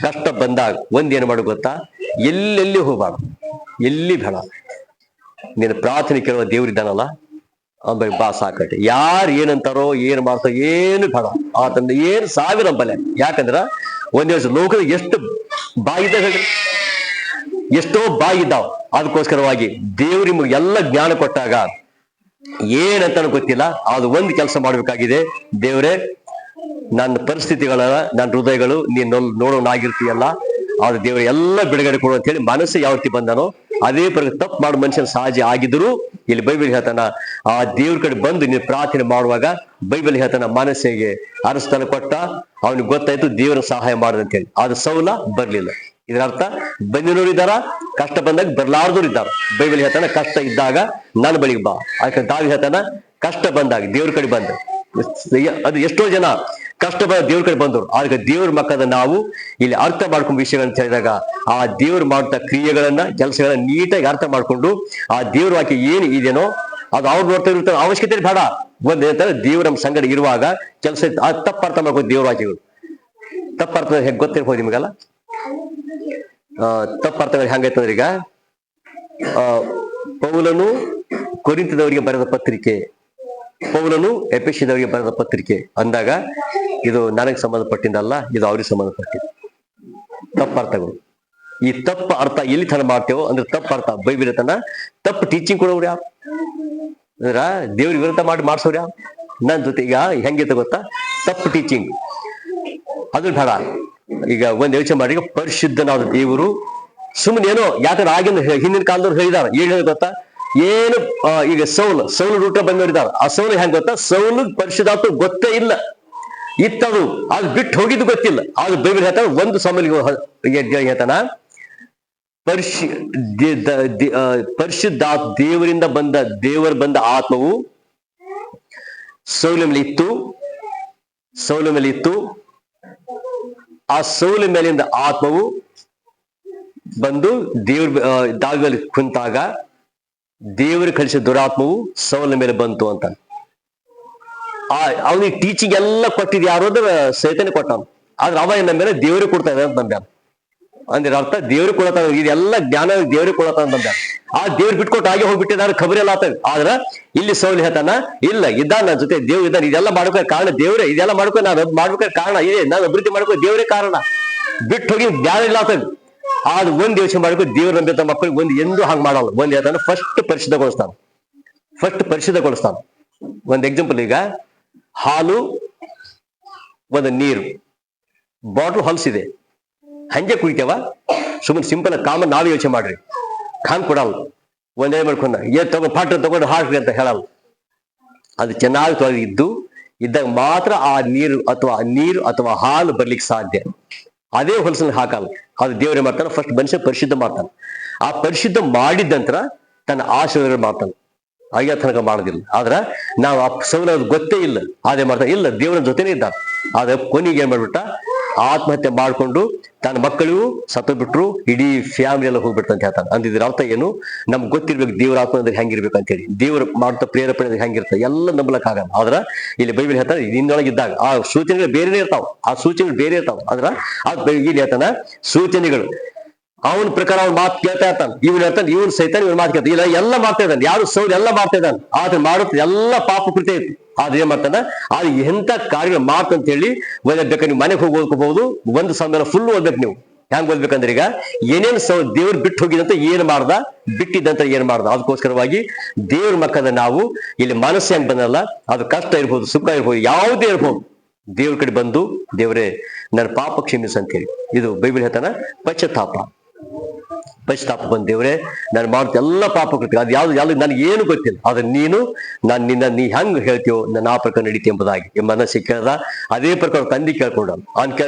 ಕಷ್ಟ ಬಂದಾಗ ಒಂದೇನು ಮಾಡು ಗೊತ್ತಾ, ಎಲ್ಲೆಲ್ಲಿ ಹೋಗ್ಬಾರ್ದು, ಎಲ್ಲಿ ಬೇಡ. ನೀನು ಪ್ರಾರ್ಥನೆ ಕೇಳುವ ದೇವ್ರಿದ್ದಾನಲ್ಲ, ಬಾ ಸಾಕಟ್ಟೆ. ಯಾರು ಏನಂತಾರೋ ಏನ್ ಮಾಡ್ತಾರೋ ಏನು ಬೇಡ, ಆತಂದ ಏನ್ ಸಾವಿರ ಬಲೆ. ಯಾಕಂದ್ರ ಒಂದ್ ದಿವಸ ಲೋಕದ ಎಷ್ಟು ಬಾಯಿದ್ದಾಗ ಎಷ್ಟೋ ಬಾಯಿದ್ದಾವ್. ಅದಕ್ಕೋಸ್ಕರವಾಗಿ ದೇವ್ರು ನಿಮ್ಗೆ ಎಲ್ಲ ಜ್ಞಾನ ಕೊಟ್ಟಾಗ ಏನಂತ ಗೊತ್ತಿಲ್ಲ, ಅದು ಒಂದು ಕೆಲಸ ಮಾಡ್ಬೇಕಾಗಿದೆ. ದೇವ್ರೇ, ನನ್ನ ಪರಿಸ್ಥಿತಿಗಳ, ನನ್ನ ಹೃದಯಗಳು ನೀನು ನೋಡೋನಾಗಿರ್ತೀಯಲ್ಲ, ಅದು ದೇವ್ರ ಎಲ್ಲ ಬಿಡುಗಡೆ ಕೊಡು ಅಂತ ಹೇಳಿ ಮನಸ್ಸು ಯಾವ ರೀತಿ ಬಂದನೋ ಅದೇ ಪ್ರಕಾರ ತಪ್ಪು ಮಾಡೋ ಮನುಷ್ಯನ ಸಹಜ ಆಗಿದ್ರು ಇಲ್ಲಿ ಬೈಬಲ್ ಹೇಳ್ತಾನ, ಆ ದೇವ್ರ ಕಡೆ ಬಂದು ನೀನು ಪ್ರಾರ್ಥನೆ ಮಾಡುವಾಗ ಬೈಬಲ್ ಹೇಳ್ತಾನ ಮನಸ್ಸಿಗೆ ಅರಸ್ತನ ಕೊಟ್ಟ, ಅವನಿಗೆ ಗೊತ್ತಾಯ್ತು ದೇವರ ಸಹಾಯ ಮಾಡದಂತ ಹೇಳಿ. ಅದು ಸೌಲ ಬರ್ಲಿಲ್ಲ. ಇದರ ಅರ್ಥ ಬಂದಿರೋರು ಇದ್ದಾರ, ಕಷ್ಟ ಬಂದಾಗ ಬರ್ಲಾರ್ದವ್ರು ಇದ್ದಾರ. ಬೈಬಲ್ ಹೇಳ್ತಾನ ಕಷ್ಟ ಇದ್ದಾಗ ನನ್ನ ಬಳಿಗೆ ಬಾ. ಯಾಕೆ ದಾವಿ ಹೇಳ್ತಾನ ಕಷ್ಟ ಬಂದಾಗ ದೇವ್ರ ಕಡೆ ಬಂದ. ಅದು ಎಷ್ಟೋ ಜನ ಕಷ್ಟ ಬಂದ ದೇವ್ರ ಕಡೆ ಬಂದವರು. ಆದ್ರೆ ದೇವ್ರ ಮಕ್ಕಳ ನಾವು ಇಲ್ಲಿ ಅರ್ಥ ಮಾಡ್ಕೊಂಡ್ ವಿಷಯಗಳಂತ ಹೇಳಿದಾಗ ಆ ದೇವ್ರು ಮಾಡ್ತಾ ಕ್ರಿಯೆಗಳನ್ನ ಕೆಲಸಗಳನ್ನ ನೀಟಾಗಿ ಅರ್ಥ ಮಾಡ್ಕೊಂಡು ಆ ದೇವ್ರ ವಾಕ್ಯ ಏನು ಇದೇನೋ ಅದು ಅವ್ರು ನೋಡ್ತಾ ಇರ್ತಾರೆ. ಅವಶ್ಯಕತೆ ಬೇಡ. ಒಂದ್ ಹೇಳ್ತಾರೆ ದೇವ್ರ ನಮ್ಮ ಸಂಗಡ ಇರುವಾಗ ಕೆಲಸ ತಪ್ಪ ಅರ್ಥ ಮಾಡ್ಕೊಂಡು ದೇವ್ರ ವಾಕ್ಯಗಳು ತಪ್ಪ ಅರ್ಥ ಹೇಗೆ ಗೊತ್ತಿರ್ಬೋದು ನಿಮಗೆಲ್ಲ. ತಪ್ಪ ಅರ್ಥಗಳು ಹೆಂಗೈತಂದ್ರೆ, ಈಗ ಪೌಲನು ಕೊರಿಂಥದವರಿಗೆ ಬರೆದ ಪತ್ರಿಕೆ, ಪೌಲನು ಎಫೆಸದವರಿಗೆ ಬರೆದ ಪತ್ರಿಕೆ ಅಂದಾಗ ಇದು ನನಗೆ ಸಂಬಂಧಪಟ್ಟಿದ್ದಲ್ಲ, ಇದು ಅವ್ರಿಗೆ ಸಂಬಂಧಪಟ್ಟಿದ್ದು. ತಪ್ಪ ಅರ್ಥಗಳು. ಈ ತಪ್ಪ ಅರ್ಥ ಎಲ್ಲಿ ತನ ಮಾಡ್ತೇವೋ ಅಂದ್ರೆ ತಪ್ಪ ಅರ್ಥ ಬೈಬಲ್ ತನ ತಪ್ಪು ಟೀಚಿಂಗ್ ಕೊಡೋರು ಯಾವ ಅಂದ್ರ ದೇವ್ರ ವಿರುದ್ಧ ಮಾಡ್ಸೋರು ಯಾವ. ನನ್ನ ಜೊತೆ ಈಗ ಹೆಂಗಿತ್ತು ಗೊತ್ತಾ, ತಪ್ಪು ಟೀಚಿಂಗ್ ಅದು ಬೇಡ. ಈಗ ಒಂದ್ ಯೋಚನೆ ಮಾಡಿ, ಪರಿಶುದ್ಧನಾದ ದೇವರು ಸುಮ್ಮನೆ ಏನೋ ಯಾಕಂದ್ರೆ ಆಗಿನ ಹಿಂದಿನ ಕಾಲದವ್ರು ಹೇಳಿದಾರ. ಏನ್ ಹೇಳಿ ಗೊತ್ತಾ, ಏನು ಈಗ ಸೌಲು ರೂಟ ಬಂದವರಿದಾರ. ಆ ಸೌಲು ಹೆಂಗ್ ಗೊತ್ತಾ, ಸೌಲು ಪರಿಶುದ್ಧಾತ್ಮ ಗೊತ್ತೇ ಇಲ್ಲ ಇತ್ತದು, ಅದು ಬಿಟ್ಟು ಹೋಗಿದ್ದು ಗೊತ್ತಿಲ್ಲ. ಅದು ಬೈಬಲ್ ಹೇಳ್ತಾನ ಒಂದು ಸಮಲಿಗೆ ಹೇಳ್ತಾನ ಪರಿಶುದ್ಧ ದೇವರಿಂದ ಬಂದ ಆತ್ಮವು ಸೌಲ ಮೇಲೆ ಇತ್ತು. ಆ ಸೌಲ ಮೇಲಿಂದ ಆತ್ಮವು ಬಂದು ದಾವಿಯಲ್ಲಿ ಕುಂತಾಗ ದೇವರು ಕಳಿಸಿದ ದುರಾತ್ಮವು ಸೌಲ ಮೇಲೆ ಬಂತು ಅಂತ. ಅವನಿಗೆ ಟೀಚಿಂಗ್ ಎಲ್ಲ ಕೊಟ್ಟಿದ್ ಯಾರು ಅಂದ್ರೆ ಸೈತಾನೆ ಕೊಟ್ಟಾನ. ಆದ್ರೆ ಅವ ಏನ ಮೇಲೆ ದೇವ್ರಿಗೆ ಕೊಡ್ತಾ ಇದ್ದಾರೆ ಅಂತ ನಂಬ್ಯಾನ. ಅಂದ್ರೆ ಅರ್ಥ ದೇವ್ರಿಗೆ ಕೊಡತಾನ, ಇದೆಲ್ಲ ಜ್ಞಾನ ದೇವ್ರಿಗೆ ಕೊಡತಾನ ನಂಬ್ಯಾನ. ಆ ದೇವ್ರು ಬಿಟ್ಕೊಟ್ಟು ಹಾಗೆ ಹೋಗ್ಬಿಟ್ಟಿದ್ದಾರೆ, ಖಬರಿ ಎಲ್ಲ ಆಗ್ತದೆ. ಆದ್ರ ಇಲ್ಲಿ ಸೌಲ್ ಹೇಳ್ತಾನ, ಇಲ್ಲ ಇದ್ದಾನ ನನ್ನ ಜೊತೆ ದೇವ್ರು ಇದ್ದಾನೆ, ಇದೆಲ್ಲ ಮಾಡ್ಬೇಕಾದ್ರೆ ಕಾರಣ ದೇವ್ರೆ, ಇದೆಲ್ಲ ಮಾಡ್ಕೊಂಡು ನಾನು ಮಾಡ್ಬೇಕಾದ್ರೆ ಕಾರಣ ಇದೆ, ನಾನು ಅಭಿವೃದ್ಧಿ ಮಾಡ್ಕೋ ದೇವ್ರೇ ಕಾರಣ. ಬಿಟ್ಟು ಹೋಗಿ ಜ್ಞಾನ ಇಲ್ಲ ಆಗ್ತದೆ. ಆದ್ ಒಂದ್ ಯೋಚನೆ ಮಾಡ್ಬೇಕು, ದೇವ್ರ ನಂಬಿತ ಮಕ್ಕಳಿಗೆ ಒಂದು ಎಂದು ಹಂಗ್ ಮಾಡಲ್ಲ. ಒಂದ್ ಹೇಳ್ತಾನೆ ಫಸ್ಟ್ ಪರಿಶುದ್ಧಗೊಳಿಸ್ತಾನ. ಒಂದ್ ಎಕ್ಸಾಂಪಲ್, ಈಗ ಹಾಲು ಒಂದು ನೀರು ಬಾಟ್ಲ್ ಹೊಲಸಿದೆ, ಹಂಗೆ ಕುಡಿತೇವ ಸುಮ್ಮನೆ ಸಿಂಪಲ್ ಕಾಮನ್ ನಾವೇ ಯೋಚನೆ ಮಾಡ್ರಿ. ಖಾನ್ ಕೊಡಲ್ಲ, ಒಂದೇ ಮಾಡ್ಕೊಂಡ ತಗೊಂಡು ಹಾಕ್ರಿ ಅಂತ ಹೇಳಲ್ಲ. ಅದು ಚೆನ್ನಾಗಿ ತೊಳೆದಿದ್ದು ಇದ್ದಾಗ ಮಾತ್ರ ಆ ನೀರು ಅಥವಾ ಹಾಲು ಬರ್ಲಿಕ್ಕೆ ಸಾಧ್ಯ. ಅದೇ ಹೊಲಸಲ್ಲಿ ಹಾಕಲ್ಲ. ಅದು ದೇವರೇ ಮಾಡ್ತಾನೆ. ಫಸ್ಟ್ ಮನುಷ್ಯ ಪರಿಶುದ್ಧ ಮಾಡ್ತಾನೆ. ಆ ಪರಿಶುದ್ಧ ಮಾಡಿದ ನಂತರ ತನ್ನ ಆಶೀರ್ವಾದ ಮಾಡ್ತಾನೆ. ಹಾಗೆ ತನಕ ಮಾಡೋದಿಲ್ಲ. ಆದ್ರ ನಾವು ಆ ಸೌಲ ಗೊತ್ತೇ ಇಲ್ಲ, ಅದೇ ಮಾಡ್ತಾನೆ. ಇಲ್ಲ, ದೇವರ ಜೊತೆನೇ ಇದ್ದಾರೆ. ಆದ್ರೆ ಕೊನೆಗೆ ಏನ್ ಮಾಡ್ಬಿಟ್ಟ, ಆತ್ಮಹತ್ಯೆ ಮಾಡ್ಕೊಂಡು ತನ್ನ ಮಕ್ಕಳಿಗೂ ಸತ್ತು ಬಿಟ್ರು, ಇಡೀ ಫ್ಯಾಮಿಲಿ ಎಲ್ಲ ಹೋಗ್ಬಿಡ್ತು ಅಂತ ಹೇಳ್ತಾನೆ. ಅಂದಿದ್ರ ಅರ್ಥ ಏನು, ನಮ್ಗೆ ಗೊತ್ತಿರ್ಬೇಕು ದೇವ್ರ ಆತ್ಮ ಅಂದ್ರೆ ಹೆಂಗಿರ್ಬೇಕು ಅಂತ ಹೇಳಿ. ದೇವ್ರ ಮಾಡ್ತಾ ಪ್ರೇರೇಪಣೆ ಹೆಂಗಿರ್ತದೆ ಎಲ್ಲ ನಂಬಲಕ್ ಆಗಲ್ಲ. ಆದ್ರ ಇಲ್ಲಿ ಬೈಬಲ್ ಹೇಳ್ತಾನೆ, ನಿನ್ನೊಳಗೆ ಇದ್ದಾಗ ಆ ಸೂಚನೆಗಳು ಬೇರೆ ಇರ್ತಾವ, ಆದ್ರ ಇಲ್ಲಿ ಹೇಳ್ತಾನ ಸೂಚನೆಗಳು ಅವನ ಪ್ರಕಾರ ಅವ್ನ ಮಾತು ಕೇಳ್ತಾ ಇರ್ತಾನೆ. ಇವನ್ ಹೇಳ್ತಾನೆ, ಇವನ್ ಸೈತಾನ ಇವನ್ ಮಾತು ಕೇಳ್ತಾನೆ. ಇಲ್ಲ, ಎಲ್ಲ ಮಾಡ್ತಾ ಇದ್ದಾನೆ, ಯಾರು ಸೌಲ್ ಎಲ್ಲ ಮಾಡ್ತಾ ಇದ್ದಾನೆ. ಆದ್ರೆ ಮಾಡುತ್ತೆ ಎಲ್ಲ ಪಾಪ ಕೃತ್ಯ ಇತ್ತು. ಆದ್ರೆ ಏನ್ ಮಾಡ್ತಾನ, ಅದು ಎಂತ ಕಾರ್ಯಗಳು ಮಾಡ್ತಂತ ಹೇಳಿ ಓದಬೇಕಾದ್ರೆ ನೀವು ಮನೆಗೆ ಹೋಗಿ ಓದ್ಕೋಬಹುದು. ಒಂದು ಸಮಯ ಫುಲ್ ಓದ್ಬೇಕು ನೀವು. ಹೆಂಗ್ ಓದ್ಬೇಕಂದ್ರೆ, ಈಗ ಏನೇನು ದೇವ್ರು ಬಿಟ್ಟು ಹೋಗಿದಂತ ಏನ್ ಮಾಡ್ದ, ಬಿಟ್ಟಿದ್ದಂತ ಏನ್ ಮಾಡ್ದ. ಅದಕ್ಕೋಸ್ಕರವಾಗಿ ದೇವ್ರ ಮಕ್ಕಳ ನಾವು ಇಲ್ಲಿ ಮನಸ್ಸು ಹೆಂಗ್ ಬಂದಲ್ಲ, ಅದು ಕಷ್ಟ ಇರ್ಬೋದು, ಸುಖ ಇರ್ಬೋದು, ಯಾವುದೇ ಇರ್ಬೋದು, ದೇವ್ರ ಕಡೆ ಬಂದು ದೇವ್ರೇ ನನ್ನ ಪಾಪ ಕ್ಷಮಿಸು ಅಂತ ಹೇಳಿ. ಇದು ಬೈಬಲ್ ಹೇಳ್ತಾನ ಪಶ್ಚಾತ್ತಾಪ ಬಂದು ದೇವ್ರೆ ನಾನು ಮಾಡುತ್ತ ಎಲ್ಲ ಪಾಪ ಕೃತ್ಯ, ಅದು ಯಾವ್ದು ನನಗೆ ಏನು ಗೊತ್ತಿಲ್ಲ, ಆದ್ರೆ ನೀ ಹೆಂಗ್ ಹೇಳ್ತೀವೋ ನಾನು ಆ ಪ್ರಕಾರ ನಡೀತಿ ಎಂಬುದಾಗಿ ಮನಸ್ಸಿಗೆ ಕೇಳ್ದ. ಅದೇ ಪ್ರಕಾರ ತಂದೆ ಕೇಳ್ಕೊಂಡ,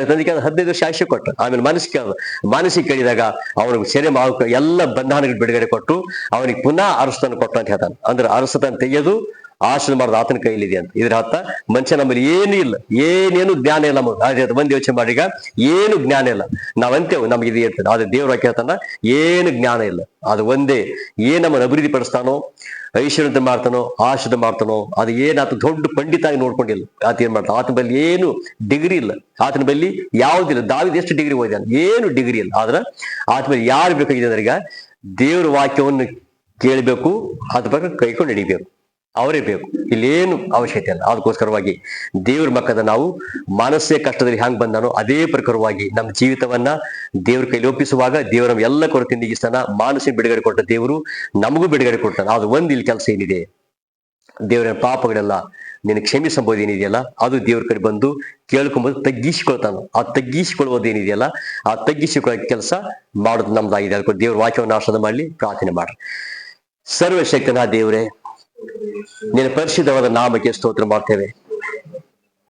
ತಂದೆ ಕೇಳಿದ 15 ವರ್ಷ ಆಶೆ ಕೊಟ್ಟ. ಆಮೇಲೆ ಮನಸ್ಸಿಗೆ ಕೇಳಿದಾಗ ಅವನಿಗೆ ಸೆರೆ ಎಲ್ಲ ಬಂಧನಗಳು ಬಿಡುಗಡೆ ಕೊಟ್ಟು ಅವನಿಗೆ ಪುನಃ ಅರಸತನ ಕೊಟ್ಟು ಅಂತ ಹೇಳ್ತಾನೆ. ಅಂದ್ರೆ ಅರಸತನ ತೆಗೆಯೋದು ಆಶ್ರಯ ಮಾಡೋದು ಆತನ ಕೈಲಿದೆ ಅಂತ. ಇದ್ರ ಅರ್ಥ ಮನುಷ್ಯ ನಮ್ಮಲ್ಲಿ ಏನು ಇಲ್ಲ, ಏನೇನು ಜ್ಞಾನ ಇಲ್ಲ. ಒಂದ್ ಯೋಚನೆ ಮಾಡಿ, ಈಗ ಏನು ಜ್ಞಾನ ಇಲ್ಲ ನಾವಂತೇವೆ, ನಮ್ಗೆ ಇದು ಇರ್ತದೆ. ಆದ್ರೆ ದೇವ್ರ ಕೇಳ್ತಾನ ಏನು ಜ್ಞಾನ ಇಲ್ಲ. ಅದು ಒಂದೇ ಏನ್ ನಮ್ಮನ್ನು ಅಭಿವೃದ್ಧಿ ಪಡಿಸ್ತಾನೋ, ಐಶ್ವರ್ಯದ ಮಾಡ್ತಾನೋ, ಆಶ್ರದ ಮಾಡ್ತಾನೋ, ಅದು ಏನಾತ ದೊಡ್ಡ ಪಂಡಿತಾಗಿ ನೋಡ್ಕೊಂಡಿಲ್ಲ. ಆತ ಏನ್ ಮಾಡ್ತಾನ, ಆತನ ಬಲ್ಲಿ ಏನು ಡಿಗ್ರಿ ಇಲ್ಲ, ಆತನ ಬಲ್ಲಿ ಯಾವುದಿಲ್ಲ. ದಾವಿದ ಎಷ್ಟು ಡಿಗ್ರಿ ಓದಿದಾನೆ, ಏನು ಡಿಗ್ರಿ ಇಲ್ಲ. ಆದ್ರ ಆತನ ಬಲ್ಲಿ ಯಾರು ಬೇಕಾಗಿದೆ ಅಂದ್ರೆ, ಈಗ ದೇವ್ರ ವಾಕ್ಯವನ್ನು ಕೇಳಬೇಕು, ಅದ್ರ ಬಗ್ಗೆ ಕೈಕೊಂಡು ನಡಿಬೇಕು. ಅವರೇ ಬೇಕು, ಇಲ್ಲೇನು ಅವಶ್ಯಕತೆ ಇಲ್ಲ. ಅದಕ್ಕೋಸ್ಕರವಾಗಿ ದೇವ್ರ ಮಕ್ಕದ ನಾವು ಮಾನಸಿಕ ಕಷ್ಟದಲ್ಲಿ ಹ್ಯಾಂಗ್ ಬಂದಾನೋ ಅದೇ ಪ್ರಕಾರವಾಗಿ ನಮ್ಮ ಜೀವಿತವನ್ನ ದೇವ್ರ ಕೈಲಿ ಒಪ್ಪಿಸುವಾಗ ದೇವರ ಎಲ್ಲ ಕೊರತೆ ನೀಗಿಸ್ತಾನ. ಮಾನಸಿಕ ಬಿಡುಗಡೆ ಕೊಟ್ಟ ದೇವರು ನಮಗೂ ಬಿಡುಗಡೆ ಕೊಡ್ತಾನ. ಅದು ಒಂದು ಇಲ್ಲಿ ಕೆಲಸ ಏನಿದೆ, ದೇವರ ಪಾಪಗಳೆಲ್ಲ ನಿನ್ನ ಕ್ಷಮಿಸಬಹುದು ಏನಿದೆಯಲ್ಲ, ಅದು ದೇವ್ರ ಕಡೆ ಬಂದು ಕೇಳ್ಕೊಂಬೋದು, ತಗ್ಗಿಸಿಕೊಳ್ತಾನ. ಆ ತಗ್ಗಿಸಿಕೊಳ್ಳುವುದೇನಿದೆಯಲ್ಲ, ಆ ತಗ್ಗಿಸಿಕೊಳ್ಳೋ ಕೆಲಸ ಮಾಡೋದು ನಮ್ದಾಗಿದೆ. ಅದಕ್ಕೆ ದೇವ್ರ ವಾಕ್ಯವನ್ನು ಆಶ್ರದ ಮಾಡಲಿ, ಪ್ರಾರ್ಥನೆ ಮಾಡ್ರಿ. ಸರ್ವಶಕ್ತನ ದೇವರೇ, ನಿನ್ನ ಪರಿಶುದ್ಧವಾದ ನಾಮಕ್ಕೆ ಸ್ತೋತ್ರ ಮಾಡ್ತೇವೆ.